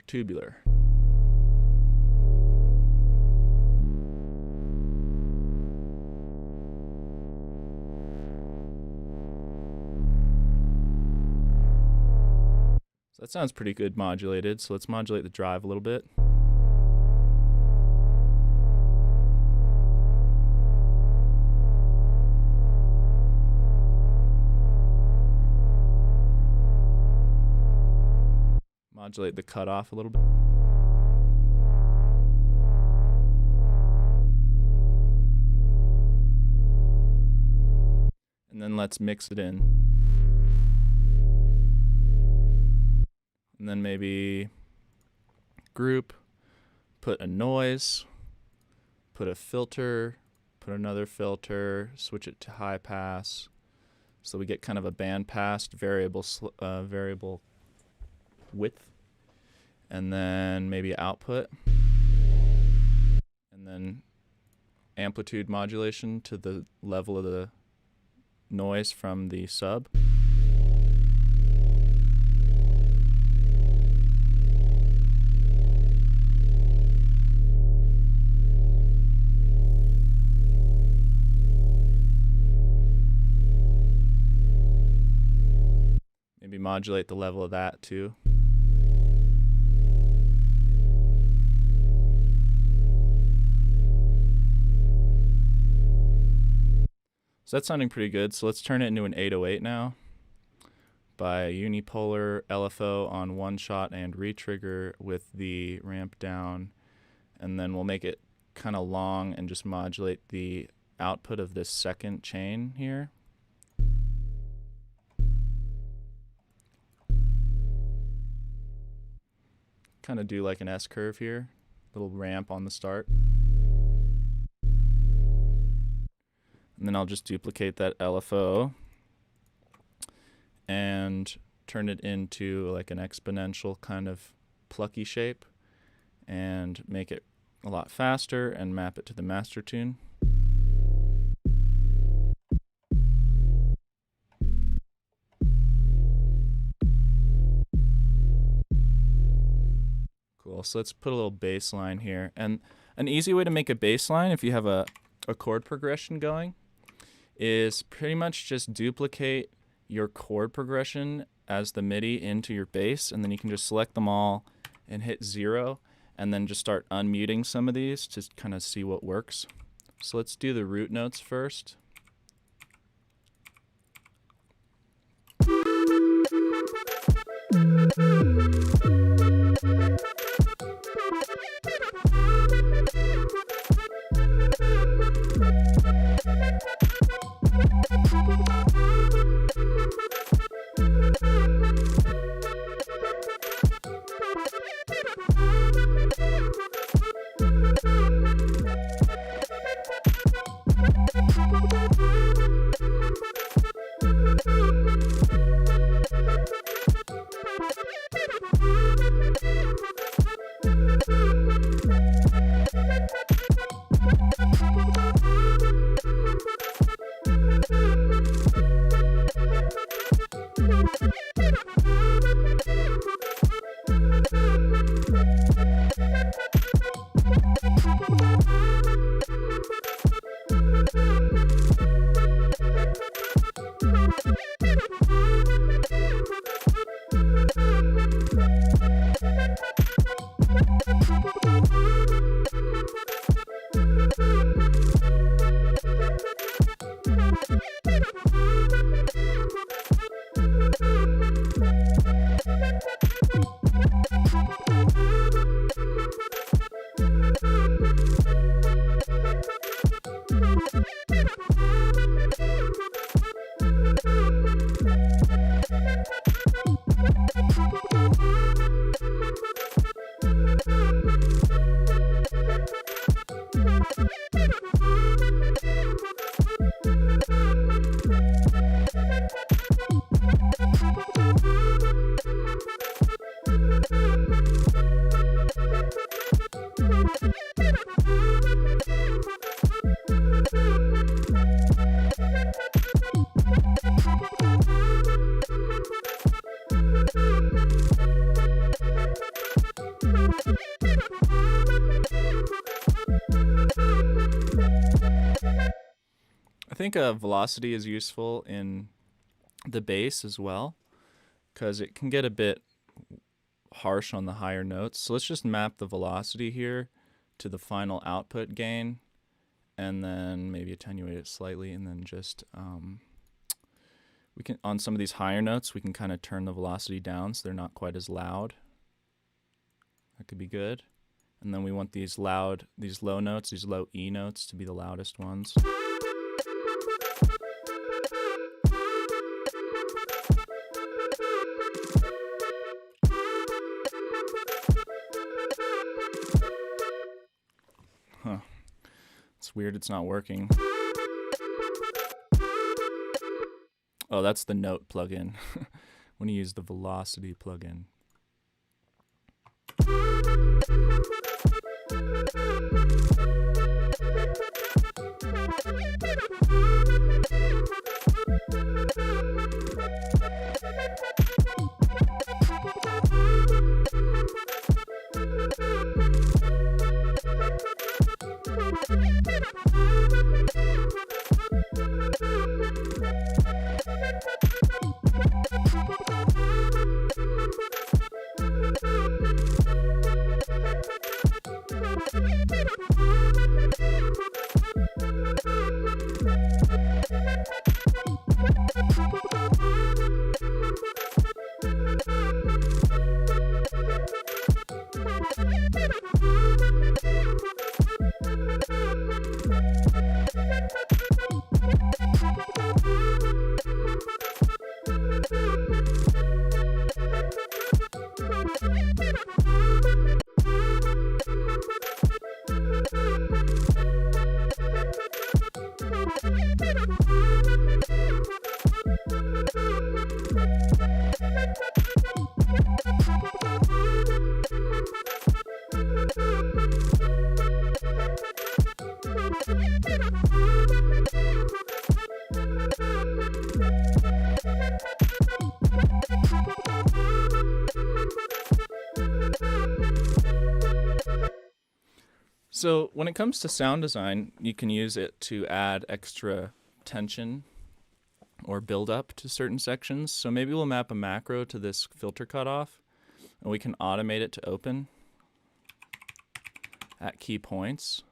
So that sounds pretty good modulated, so let's modulate the drive a little bit. Modulate the cutoff a little bit. And then let's mix it in. And then maybe group, put a noise, put a filter, put another filter, switch it to high pass. So we get kind of a band pass variable width. And then maybe output. And then amplitude modulation to the level of the noise from the sub. Maybe modulate the level of that too. So that's sounding pretty good. So let's turn it into an 808 now by unipolar LFO on one shot and retrigger with the ramp down. And then we'll make it kind of long and just modulate the output of this second chain here. Kind of do like an S curve here, little ramp on the start. And then I'll just duplicate that LFO and turn it into like an exponential kind of plucky shape and make it a lot faster and map it to the master tune. Cool, so let's put a little bass line here. And an easy way to make a bass line if you have a chord progression going is pretty much just duplicate your chord progression as the MIDI into your bass, and then you can just select them all and hit 0, and then just start unmuting some of these to kind of see what works. So let's do the root notes first. I think velocity is useful in the bass as well, because it can get a bit harsh on the higher notes. So let's just map the velocity here to the final output gain, and then maybe attenuate it slightly, and then just we can, on some of these higher notes, we can kind of turn the velocity down so they're not quite as loud. That could be good. And then we want these low notes, these low E notes to be the loudest ones. Huh. It's weird it's not working. Oh, that's the note plugin. When you use the velocity plugin. So when it comes to sound design, you can use it to add extra tension or build up to certain sections. So maybe we'll map a macro to this filter cutoff, and we can automate it to open at key points.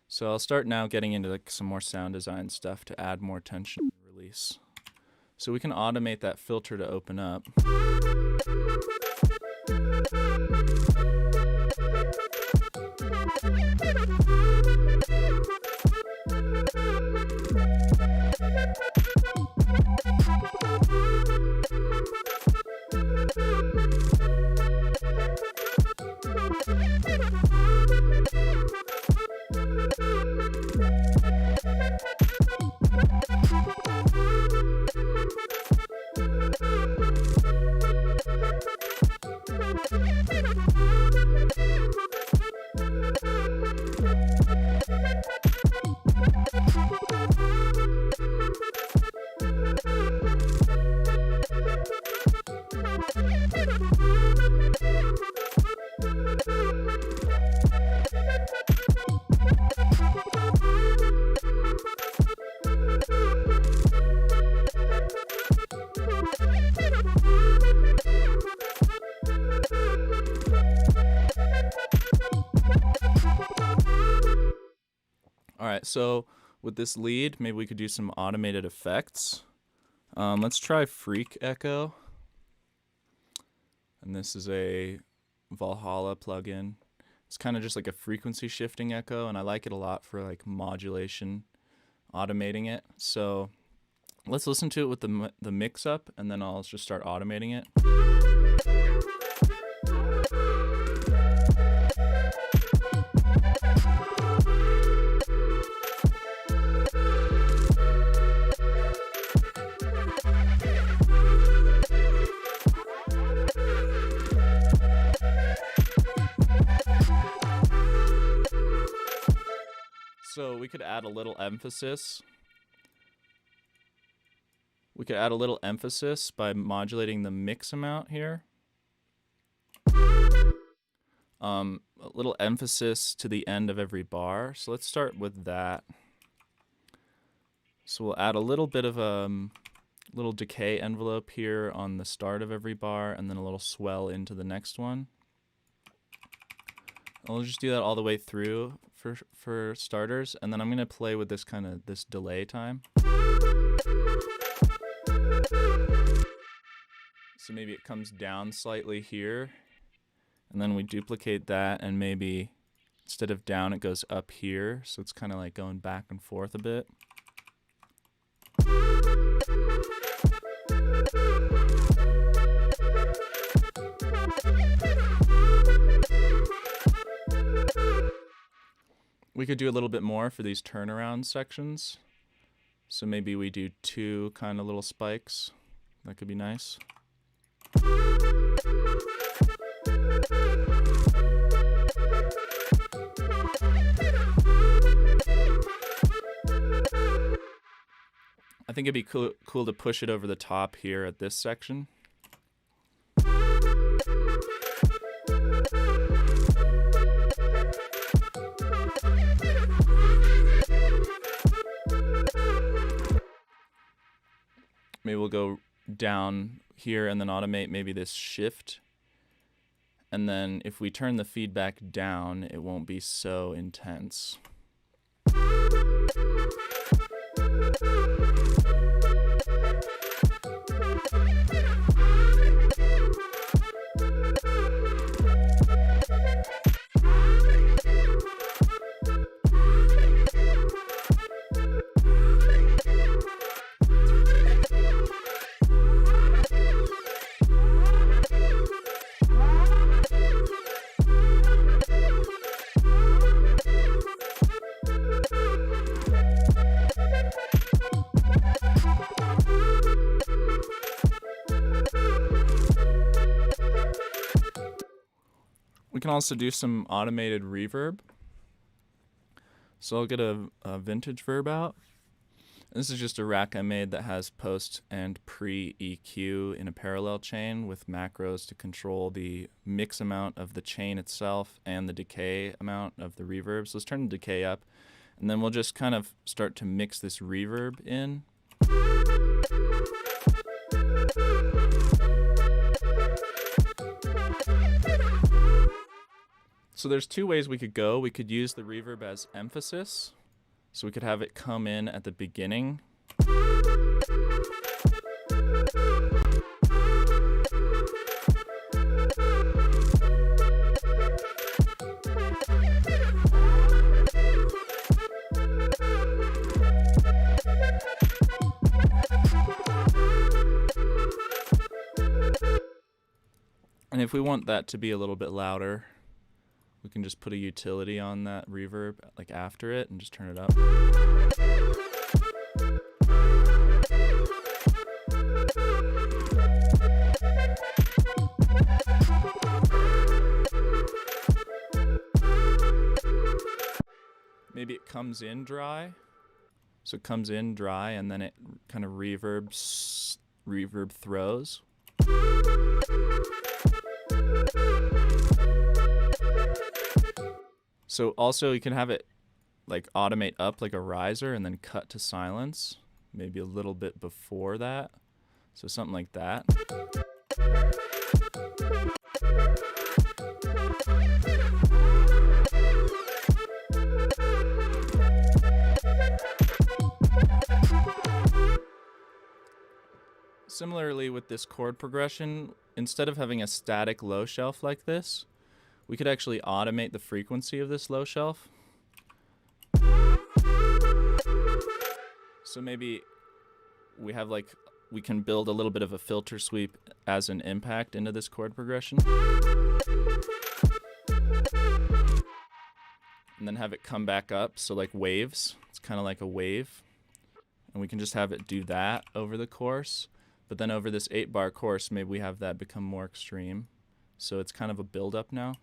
So I'll start now getting into like some more sound design stuff to add more tension and release. So we can automate that filter to open up. Alright, so with this lead, maybe we could do some automated effects. Let's try Freak Echo. And this is a Valhalla plugin. It's kind of just like a frequency shifting echo, and I like it a lot for like modulation, automating it. So let's listen to it with the mix up, and then I'll just start automating it. So we could add a little emphasis. We could add a little emphasis by modulating the mix amount here. A little emphasis to the end of every bar. So let's start with that. So we'll add a little bit of a little decay envelope here on the start of every bar, and then a little swell into the next one. I'll just do that all the way through for starters, and then I'm going to play with this this delay time. So maybe it comes down slightly here, And then we duplicate that, and maybe instead of down, it goes up here. So it's kind of like going back and forth a bit. We could do a little bit more for these turnaround sections. So maybe we do 2 kind of little spikes. That could be nice. I think it'd be cool to push it over the top here at this section. Maybe we'll go down here and then automate maybe this shift. And then if we turn the feedback down, it won't be so intense. We can also do some automated reverb. So I'll get a vintage verb out. This is just a rack I made that has post and pre-EQ in a parallel chain with macros to control the mix amount of the chain itself and the decay amount of the reverb. So let's turn the decay up, and then we'll just kind of start to mix this reverb in. So there's 2 ways we could go. We could use the reverb as emphasis. So we could have it come in at the beginning. And if we want that to be a little bit louder, we can just put a utility on that reverb like after it and just turn it up. Maybe it comes in dry. So it comes in dry and then it kind of reverb throws. So also you can have it like automate up like a riser and then cut to silence, maybe a little bit before that. So something like that. Similarly with this chord progression, instead of having a static low shelf like this, we could actually automate the frequency of this low shelf. So maybe we have we can build a little bit of a filter sweep as an impact into this chord progression. And then have it come back up, so like waves. It's kind of like a wave. And we can just have it do that over the course. But then over this 8-bar course, maybe we have that become more extreme. So it's kind of a build-up now.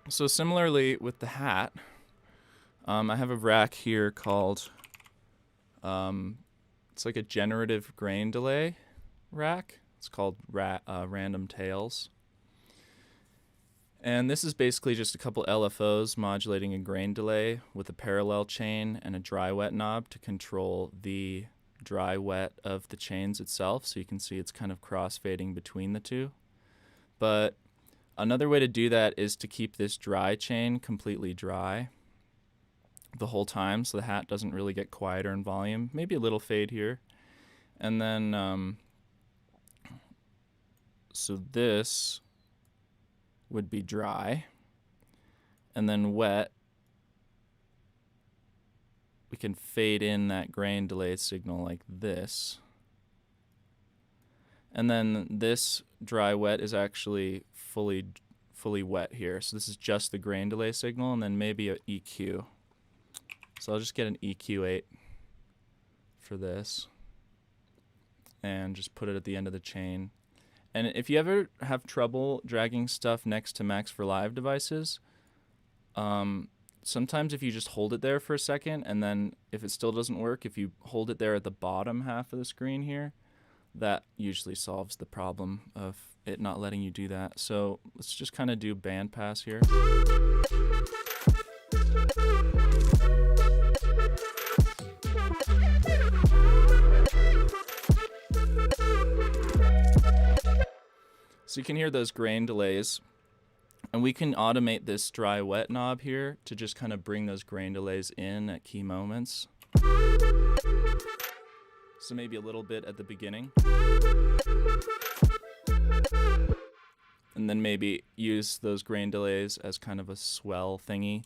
So similarly with the hat, I have a rack here called, it's like a generative grain delay rack. It's called Random Tails. And this is basically just a couple LFOs modulating a grain delay with a parallel chain and a dry wet knob to control the dry wet of the chains itself. So you can see it's kind of crossfading between the two. But another way to do that is to keep this dry chain completely dry the whole time so the hat doesn't really get quieter in volume. Maybe a little fade here. And then, so this would be dry. And then wet, we can fade in that grain delay signal like this. And then this dry wet is actually fully wet here. So this is just the grain delay signal and then maybe a EQ. So I'll just get an EQ8 for this and just put it at the end of the chain. And if you ever have trouble dragging stuff next to Max for Live devices, sometimes if you just hold it there for a second and then if it still doesn't work, if you hold it there at the bottom half of the screen here, that usually solves the problem of it not letting you do that. So let's just kind of do bandpass here. So you can hear those grain delays, and we can automate this dry wet knob here to just kind of bring those grain delays in at key moments. So maybe a little bit at the beginning. And then maybe use those grain delays as kind of a swell thingy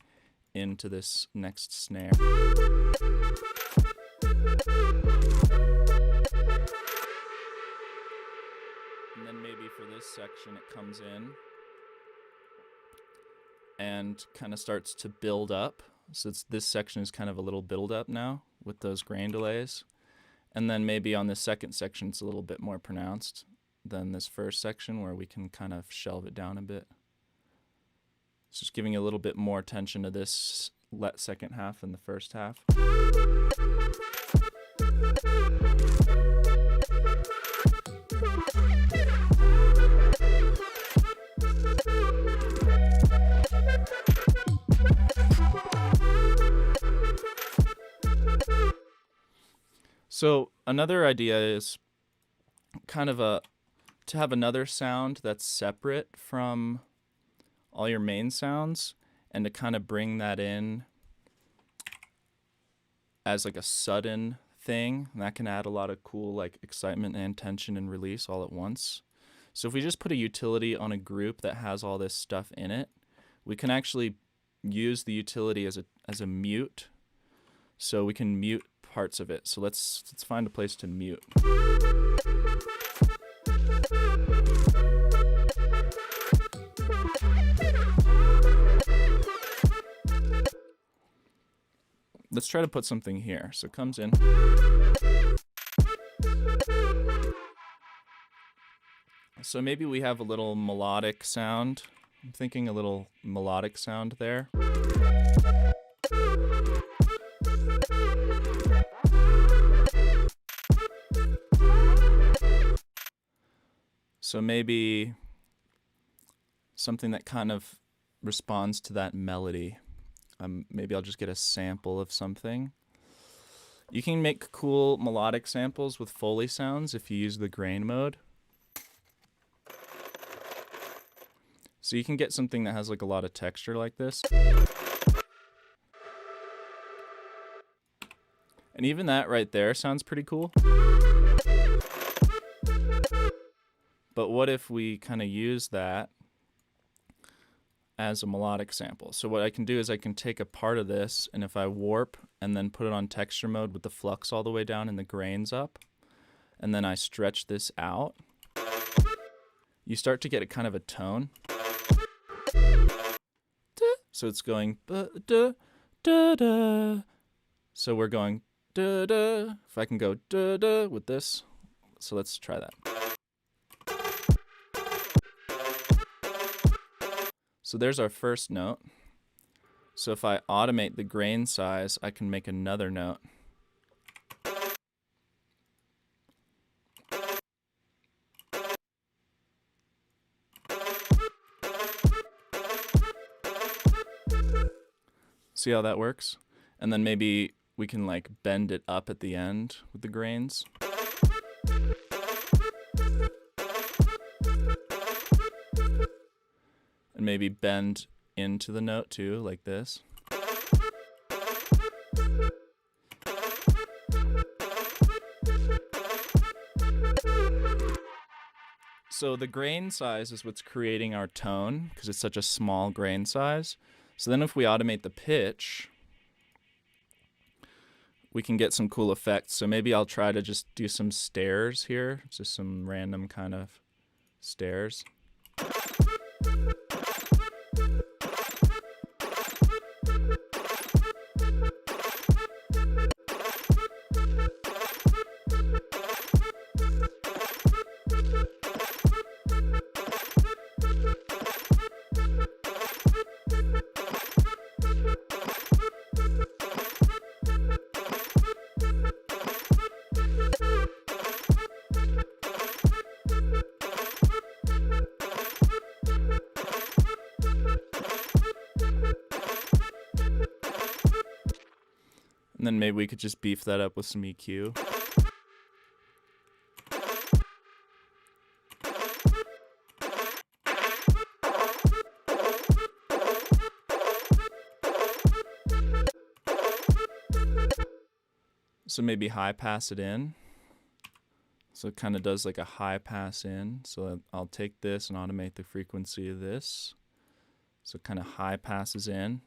into this next snare. And then maybe for this section it comes in and kind of starts to build up. So this section is kind of a little build up now with those grain delays. And then maybe on this second section it's a little bit more pronounced than this first section where we can kind of shelve it down a bit. It's just giving a little bit more attention to this second half than the first half. So another idea is kind of to have another sound that's separate from all your main sounds and to kind of bring that in as like a sudden thing. And that can add a lot of cool like excitement and tension and release all at once. So if we just put a utility on a group that has all this stuff in it, we can actually use the utility as a mute. So we can mute parts of it. So let's find a place to mute. Let's try to put something here. So it comes in. So maybe we have a little melodic sound. I'm thinking a little melodic sound there. So maybe something that kind of responds to that melody. Maybe I'll just get a sample of something. You can make cool melodic samples with Foley sounds if you use the grain mode. So you can get something that has like a lot of texture like this. And even that right there sounds pretty cool. But what if we kind of use that as a melodic sample? So what I can do is I can take a part of this, and if I warp and then put it on texture mode with the flux all the way down and the grains up, and then I stretch this out, you start to get a kind of a tone. So it's going da da da. So we're going da da. If I can go da da with this, so let's try that. So there's our first note. So if I automate the grain size, I can make another note. See how that works? And then maybe we can like bend it up at the end with the grains. And maybe bend into the note too, like this. So the grain size is what's creating our tone because it's such a small grain size. So then if we automate the pitch, we can get some cool effects. So maybe I'll try to just do some stairs here, just some random kind of stairs. And then maybe we could just beef that up with some EQ. So maybe high pass it in. So it kind of does like a high pass in. So I'll take this and automate the frequency of this. So it kind of high passes in.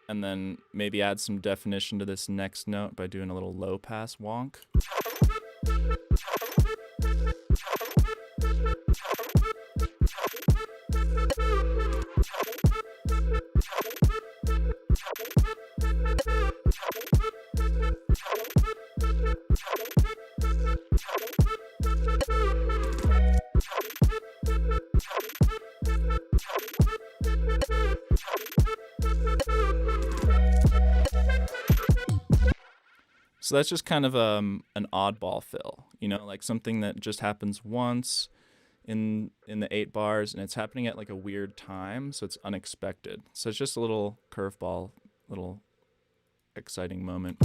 And then maybe add some definition to this next note by doing a little low pass wonk. So that's just kind of an oddball fill, you know, like something that just happens once in the 8 bars, and it's happening at like a weird time, so it's unexpected. So it's just a little curveball, little exciting moment.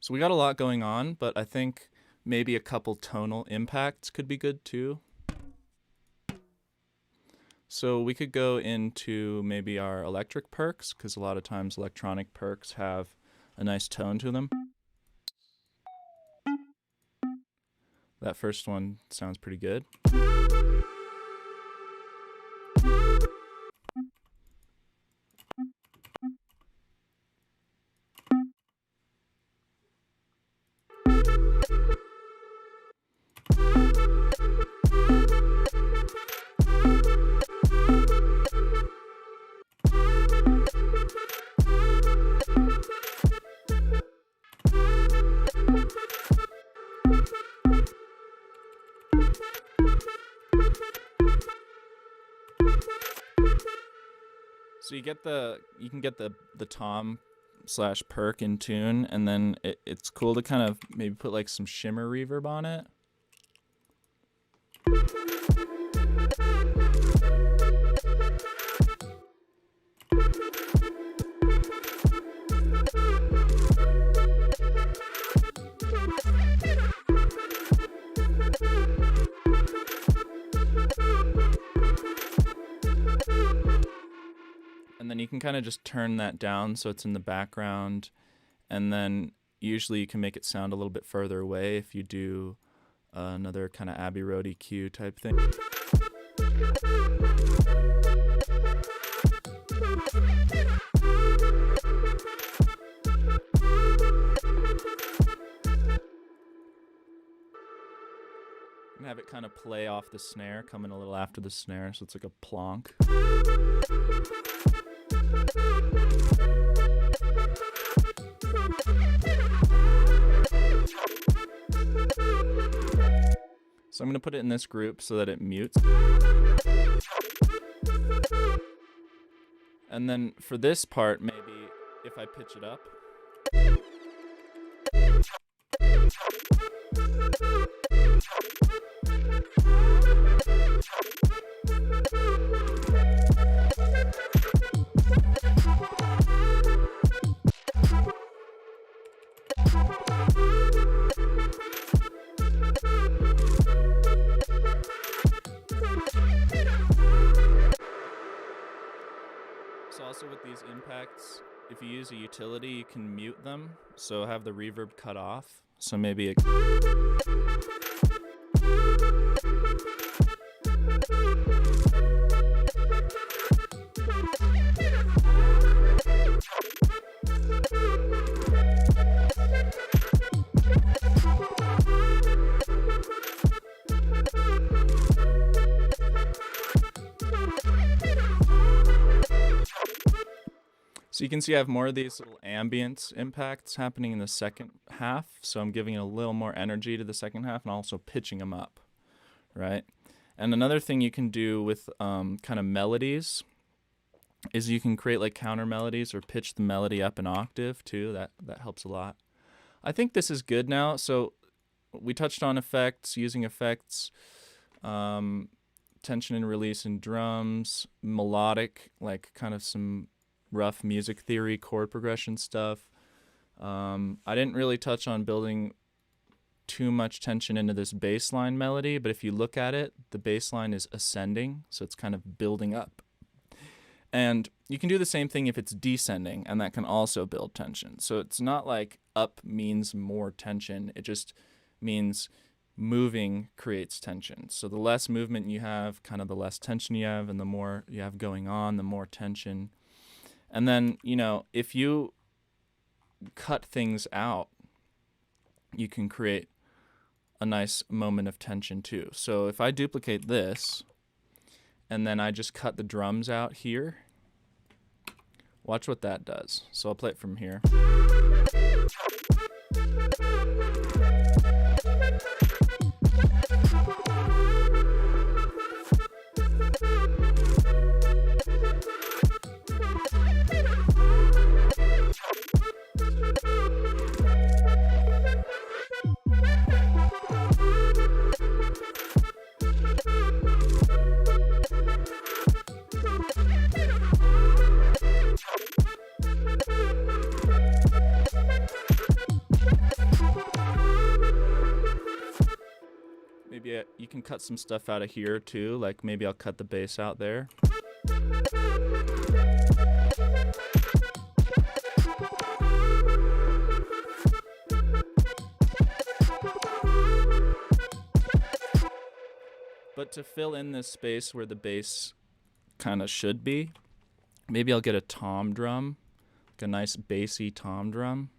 So we got a lot going on, but I think maybe a couple tonal impacts could be good too. So we could go into maybe our electric perks, because a lot of times electronic perks have a nice tone to them. That first one sounds pretty good. So you can get the tom / perk in tune, and then it's cool to kind of maybe put like some shimmer reverb on it. And then you can kind of just turn that down so it's in the background, and then usually you can make it sound a little bit further away if you do another kind of Abbey Road EQ type thing. And have it kind of play off the snare, come in a little after the snare, so it's like a plonk. So I'm going to put it in this group so that it mutes. And then for this part, maybe if I pitch it up. So also with these impacts, if you use a utility, you can mute them. So have the reverb cut off. So maybe it... So you can see I have more of these little ambience impacts happening in the second half. So I'm giving it a little more energy to the second half and also pitching them up, right? And another thing you can do with kind of melodies is you can create like counter melodies or pitch the melody up an octave too. That helps a lot. I think this is good now. So we touched on effects, using effects, tension and release in drums, melodic, like kind of some rough music theory, chord progression stuff. I didn't really touch on building too much tension into this bass line melody, but if you look at it, the bass line is ascending, so it's kind of building up. And you can do the same thing if it's descending, and that can also build tension. So it's not like up means more tension, it just means moving creates tension. So the less movement you have, kind of the less tension you have, and the more you have going on, the more tension. And then, you know, if you cut things out, you can create a nice moment of tension too. So if I duplicate this, and then I just cut the drums out here, watch what that does. So I'll play it from here. Maybe you can cut some stuff out of here too, like maybe I'll cut the bass out there. But to fill in this space where the bass kind of should be, maybe I'll get a tom drum, like a nice bassy tom drum.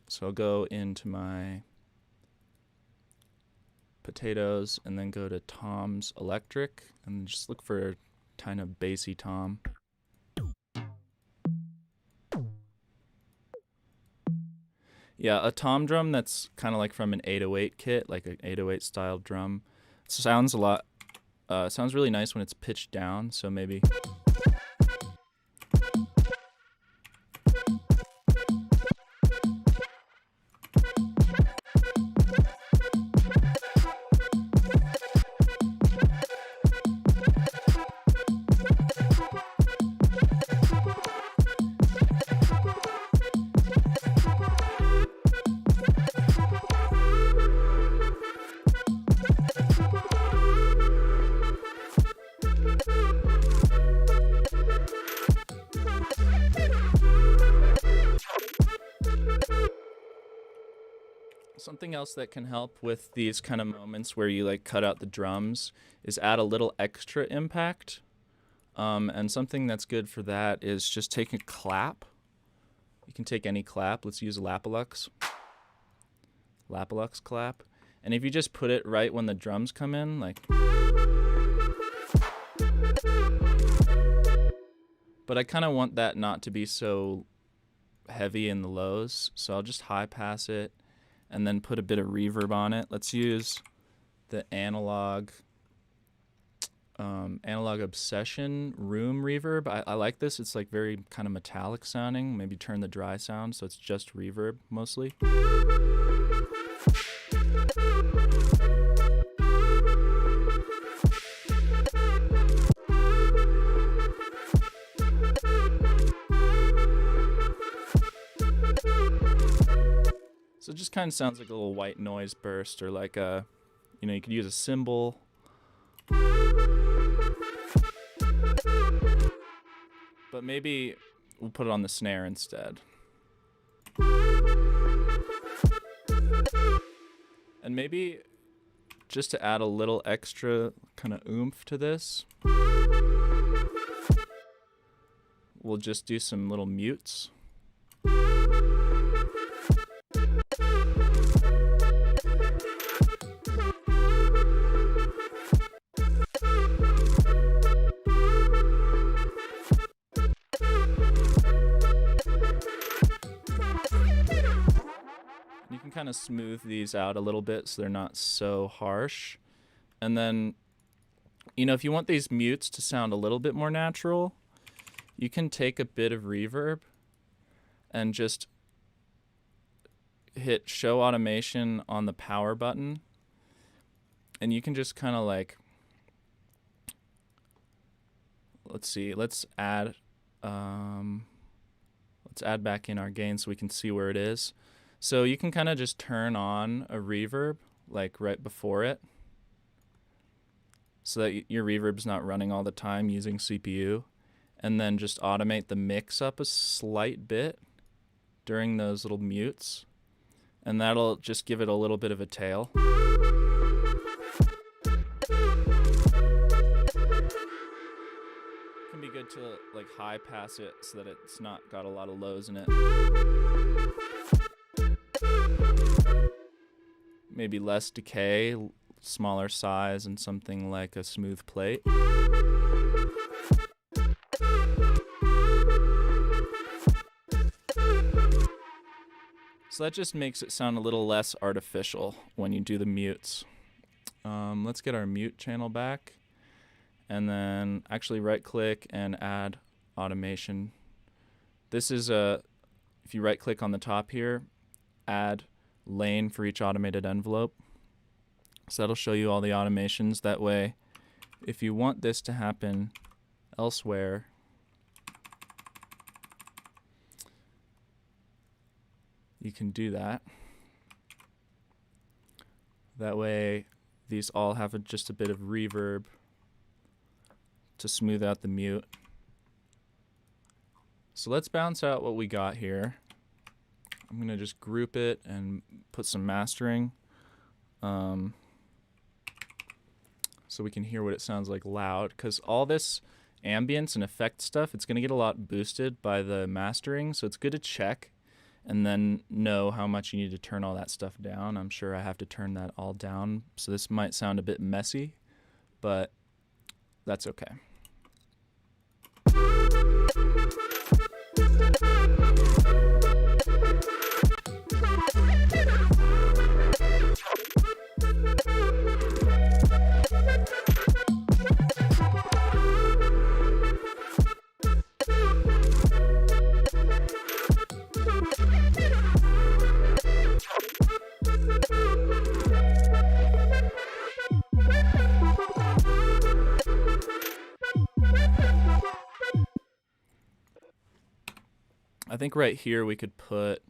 So I'll go into my potatoes and then go to Tom's Electric and just look for a kind of bassy tom. Yeah, a tom drum that's kind of like from an 808 kit, like an 808 style drum. It sounds a lot, sounds really nice when it's pitched down, so maybe. Something else that can help with these kind of moments where you like cut out the drums is add a little extra impact. And something that's good for that is just take a clap. You can take any clap. Let's use Lapalux. Lapalux clap. And if you just put it right when the drums come in, like. But I kind of want that not to be so heavy in the lows, so I'll just high pass it and then put a bit of reverb on it. Let's use the analog obsession room reverb. I like this. It's like very kind of metallic sounding. Maybe turn the dry sound so it's just reverb mostly. So it just kind of sounds like a little white noise burst, or like a, you could use a cymbal. But maybe we'll put it on the snare instead. And maybe just to add a little extra kind of oomph to this, we'll just do some little mutes. You can kind of smooth these out a little bit so they're not so harsh. And then, if you want these mutes to sound a little bit more natural, you can take a bit of reverb and just hit show automation on the power button. And you can just kind of like, let's add back in our gain so we can see where it is. So you can kind of just turn on a reverb like right before it, so that your reverb's not running all the time using CPU, and then just automate the mix up a slight bit during those little mutes, and that'll just give it a little bit of a tail. It can be good to like high pass it so that it's not got a lot of lows in it. Maybe less decay, smaller size, and something like a smooth plate. So that just makes it sound a little less artificial when you do the mutes. Let's get our mute channel back, and then actually right click and add automation. This is if you right click on the top here, add lane for each automated envelope. So that'll show you all the automations. That way, if you want this to happen elsewhere, you can do that. That way, these all have just a bit of reverb to smooth out the mute. So let's bounce out what we got here. I'm going to just group it and put some mastering so we can hear what it sounds like loud, because all this ambience and effect stuff, it's going to get a lot boosted by the mastering, so it's good to check and then know how much you need to turn all that stuff down. I'm sure I have to turn that all down, so this might sound a bit messy, but that's okay. I think right here we could put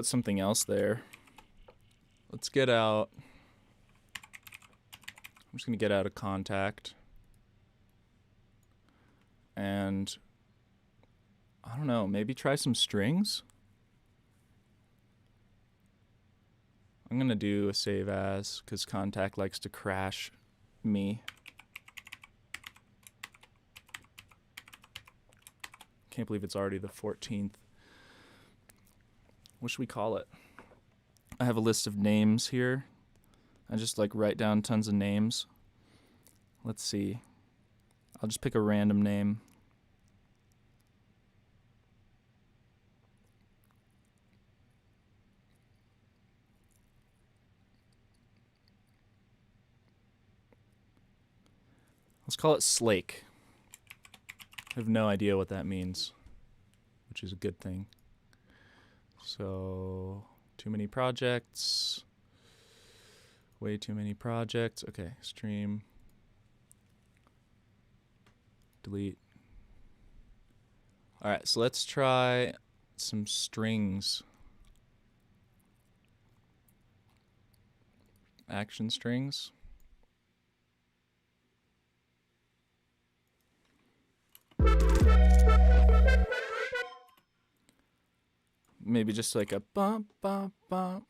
something else there. Let's get out. I'm just going to get out of contact. And I don't know, maybe try some strings? I'm going to do a save as, because Contact likes to crash me. Can't believe it's already the 14th. What should we call it? I have a list of names here. I just like write down tons of names. Let's see. I'll just pick a random name. Let's call it Slake. I have no idea what that means, which is a good thing. So, too many projects. Way too many projects. Okay, stream. Delete. All right, so let's try some strings. Action strings. Maybe just like a bump, bump, bump.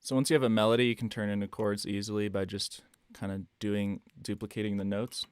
So once you have a melody, you can turn into chords easily by just kind of duplicating the notes.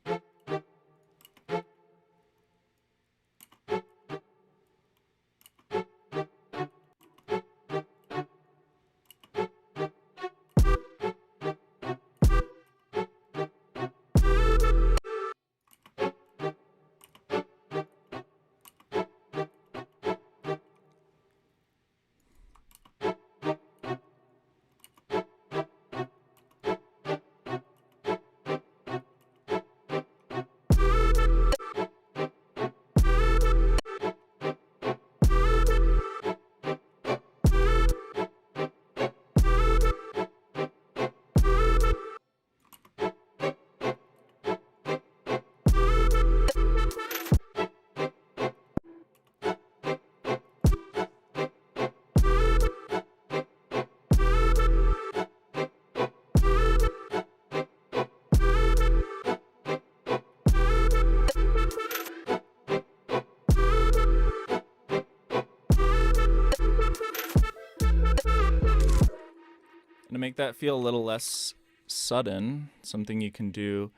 To make that feel a little less sudden, something you can do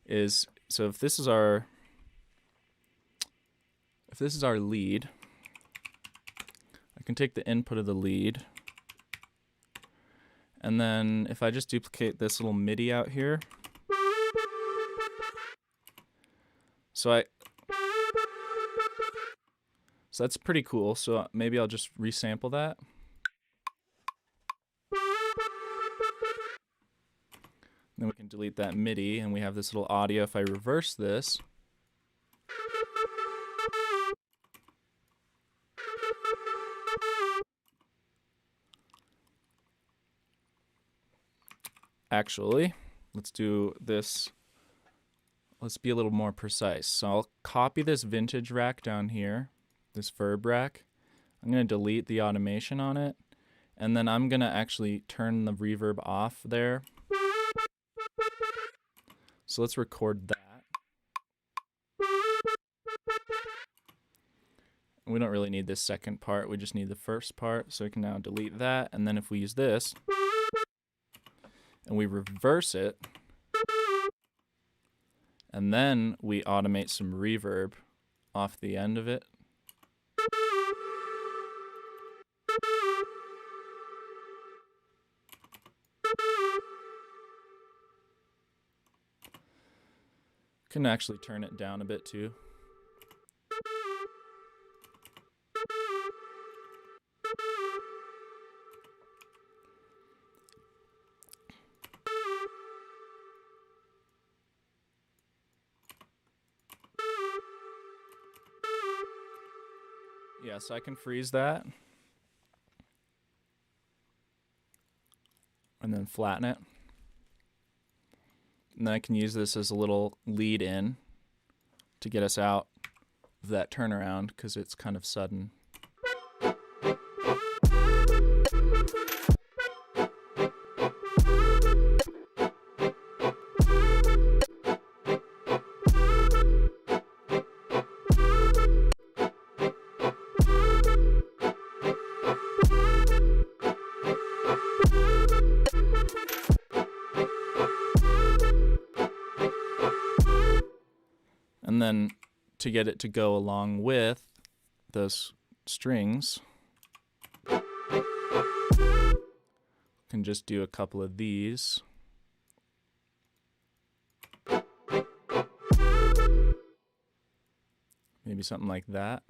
is, so if this is our lead, I can take the input of the lead, and then if I just duplicate this little MIDI out here, so that's pretty cool. So maybe I'll just resample that. Then we can delete that MIDI, and we have this little audio. If I reverse this, actually, let's do this. Let's be a little more precise. So I'll copy this vintage rack down here, this verb rack. I'm going to delete the automation on it, and then I'm going to actually turn the reverb off there. So let's record that. We don't really need this second part, we just need the first part. So we can now delete that, and then if we use this, and we reverse it, and then we automate some reverb off the end of it. Can actually turn it down a bit too. Yeah, so I can freeze that and then flatten it. And then I can use this as a little lead in to get us out of that turnaround because it's kind of sudden. And then to get it to go along with those strings, can just do a couple of these. Maybe something like that.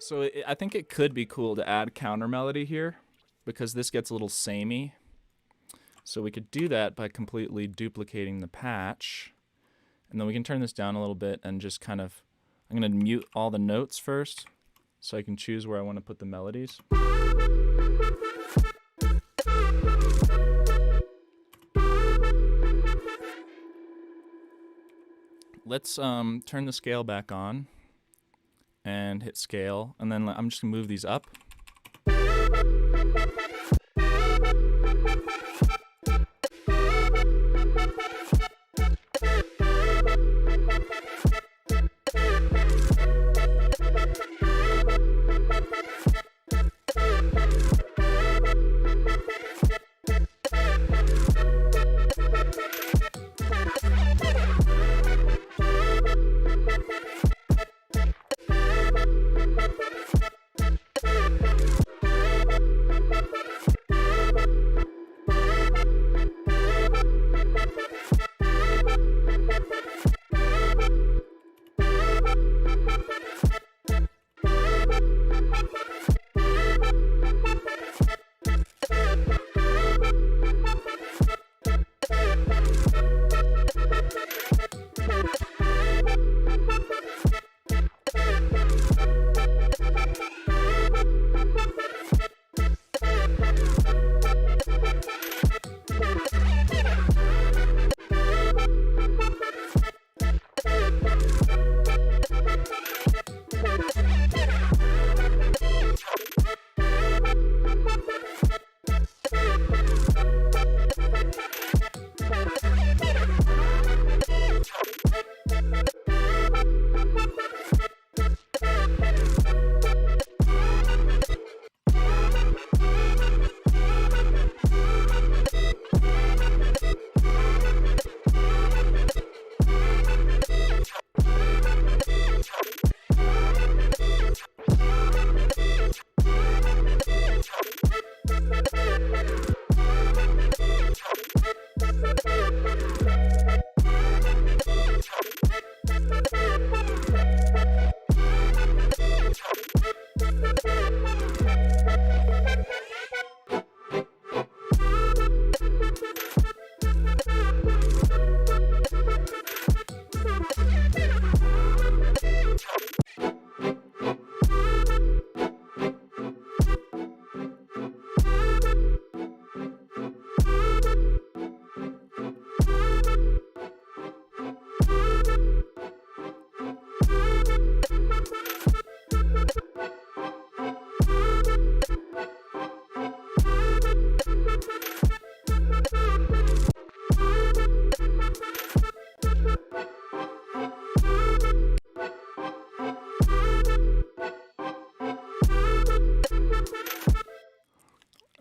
So I think it could be cool to add counter melody here, because this gets a little samey. So we could do that by completely duplicating the patch. And then we can turn this down a little bit and just kind of, I'm going to mute all the notes first so I can choose where I want to put the melodies. Let's turn the scale back on and hit scale, and then I'm just going to move these up.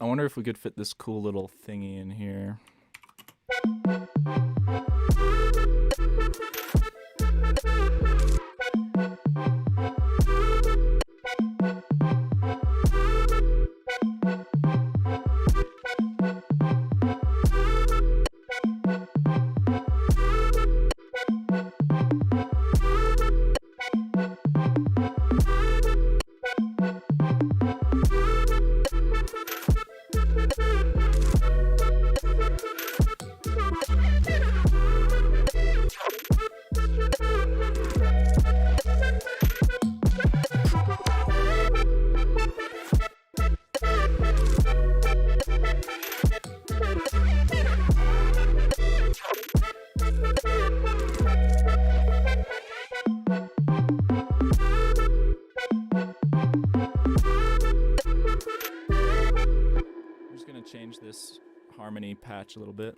I wonder if we could fit this cool little thingy in here. patch a little bit.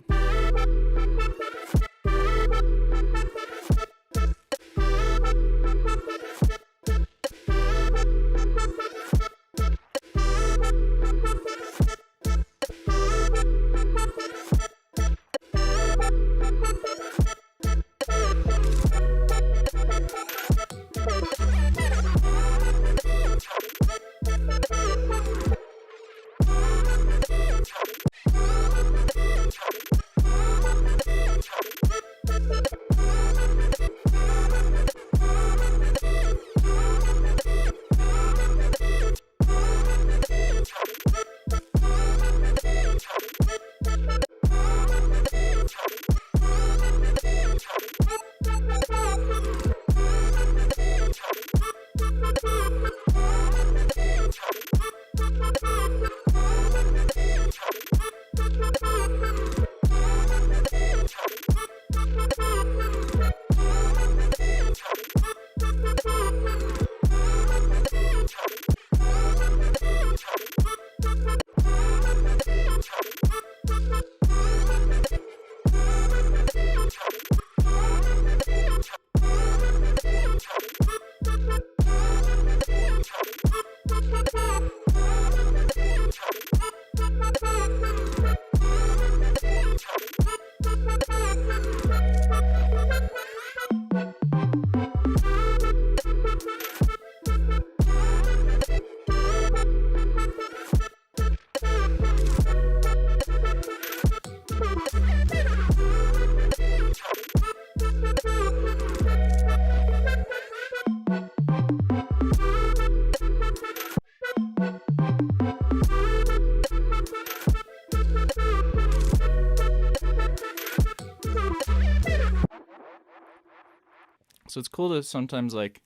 So it's cool to sometimes like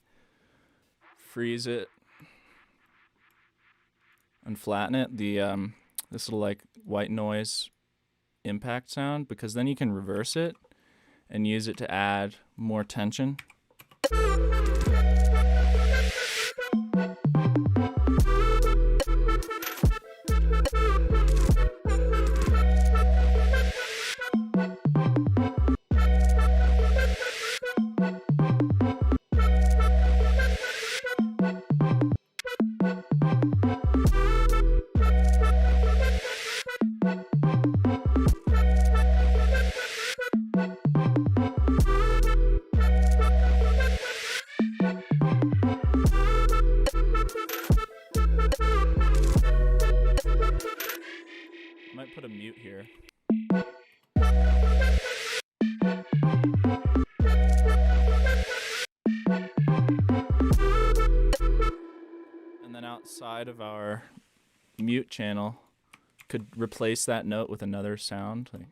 freeze it and flatten it, the this little like white noise impact sound, because then you can reverse it and use it to add more tension. Might put a mute here. And then outside of our mute channel, could replace that note with another sound, like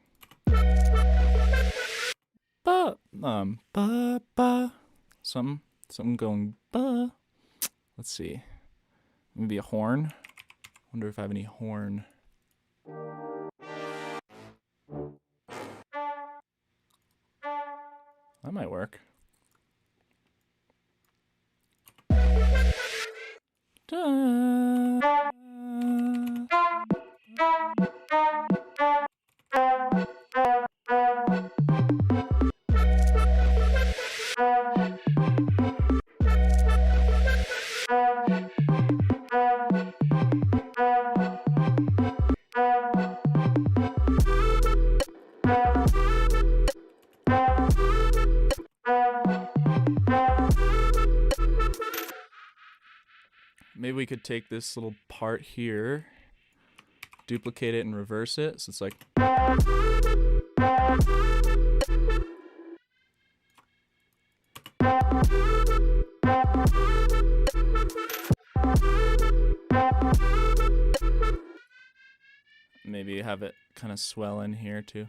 ba ba ba, something going ba. Let's see, maybe a horn. Wonder if I have any horn. That might work. Da. Maybe we could take this little part here, duplicate it and reverse it, so it's like maybe have it kind of swell in here too.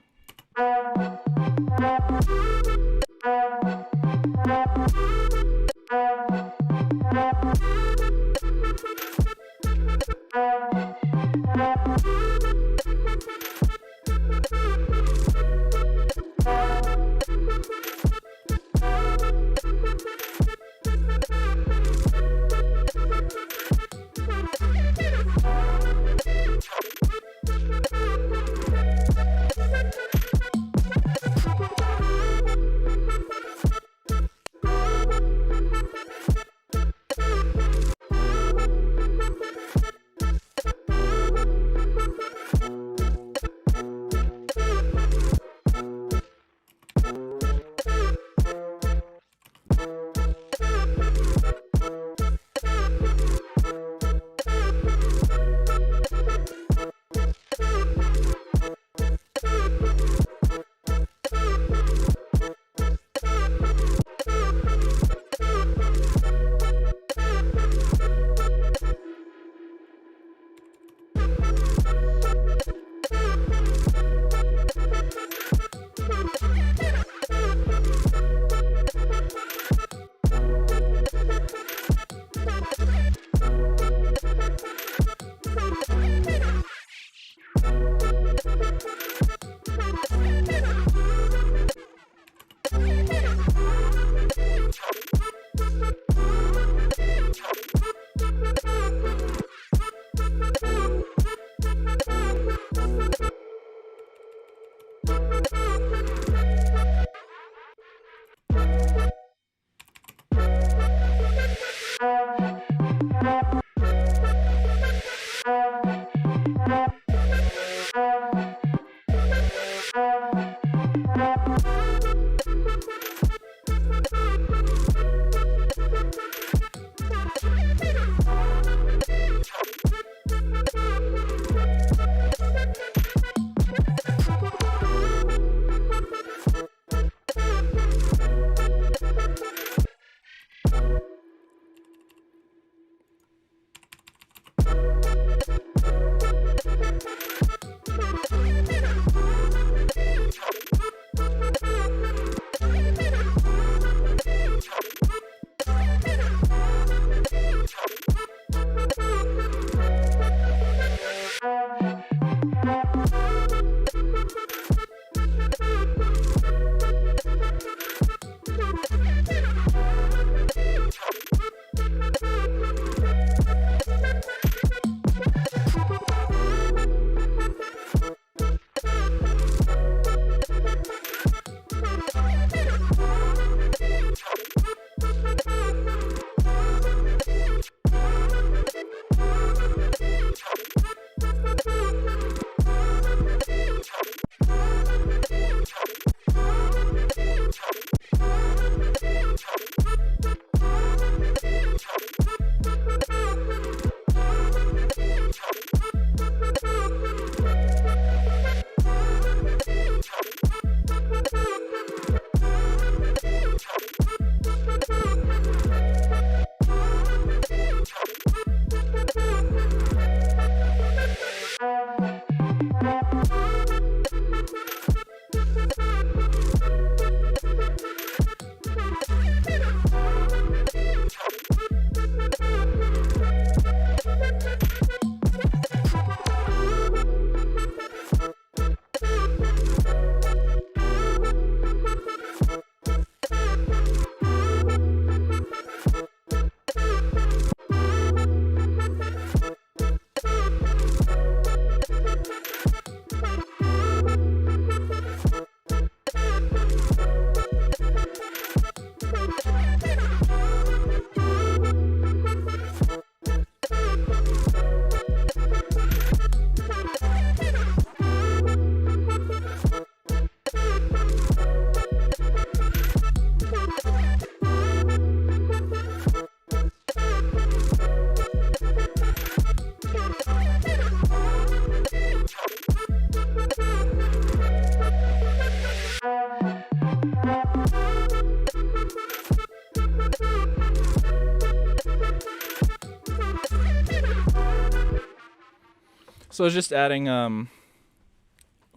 So I was just adding a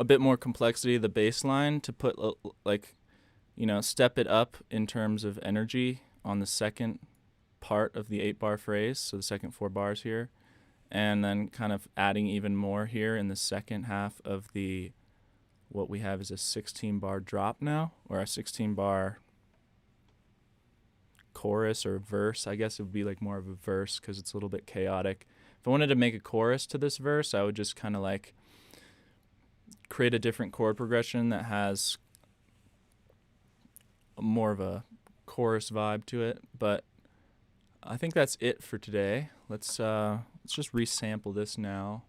bit more complexity to the bass line to put like, step it up in terms of energy on the second part of the 8-bar phrase, so the second 4 bars here, and then kind of adding even more here in the second half of the, what we have is a 16-bar drop now, or a 16-bar chorus or verse. I guess it would be like more of a verse because it's a little bit chaotic. If I wanted to make a chorus to this verse, I would just kind of like create a different chord progression that has more of a chorus vibe to it. But I think that's it for today. Let's just resample this now.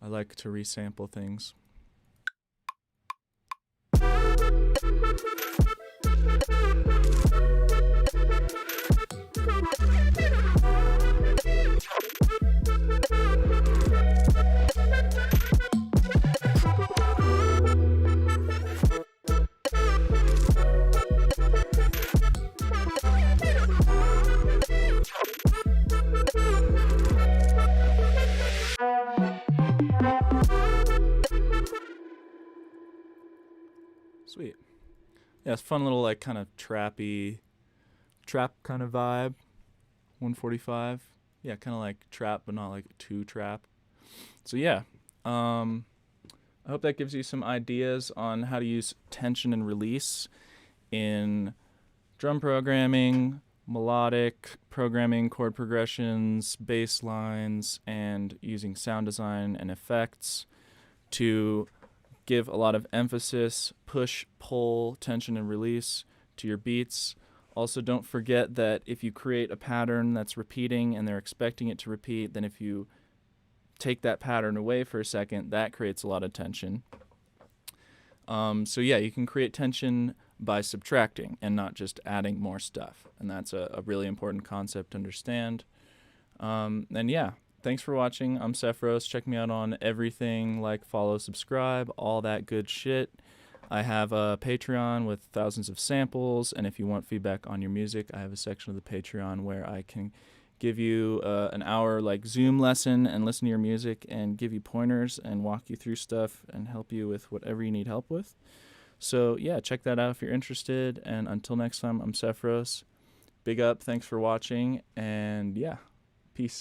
I like to resample things. Sweet. Yeah, it's fun little like kind of trap kind of vibe. 145. Yeah, kind of like trap, but not like too trap. So yeah, I hope that gives you some ideas on how to use tension and release in drum programming, melodic programming, chord progressions, bass lines, and using sound design and effects to give a lot of emphasis, push, pull, tension, and release to your beats. Also, don't forget that if you create a pattern that's repeating and they're expecting it to repeat, then if you take that pattern away for a second, that creates a lot of tension. So yeah, you can create tension by subtracting and not just adding more stuff. And that's a really important concept to understand. And yeah, thanks for watching. I'm Sephiros. Check me out on everything, like, follow, subscribe, all that good shit. I have a Patreon with thousands of samples, and if you want feedback on your music, I have a section of the Patreon where I can give you an hour like Zoom lesson and listen to your music and give you pointers and walk you through stuff and help you with whatever you need help with. So yeah, check that out if you're interested. And until next time, I'm Sephiros. Big up, thanks for watching, and yeah, peace.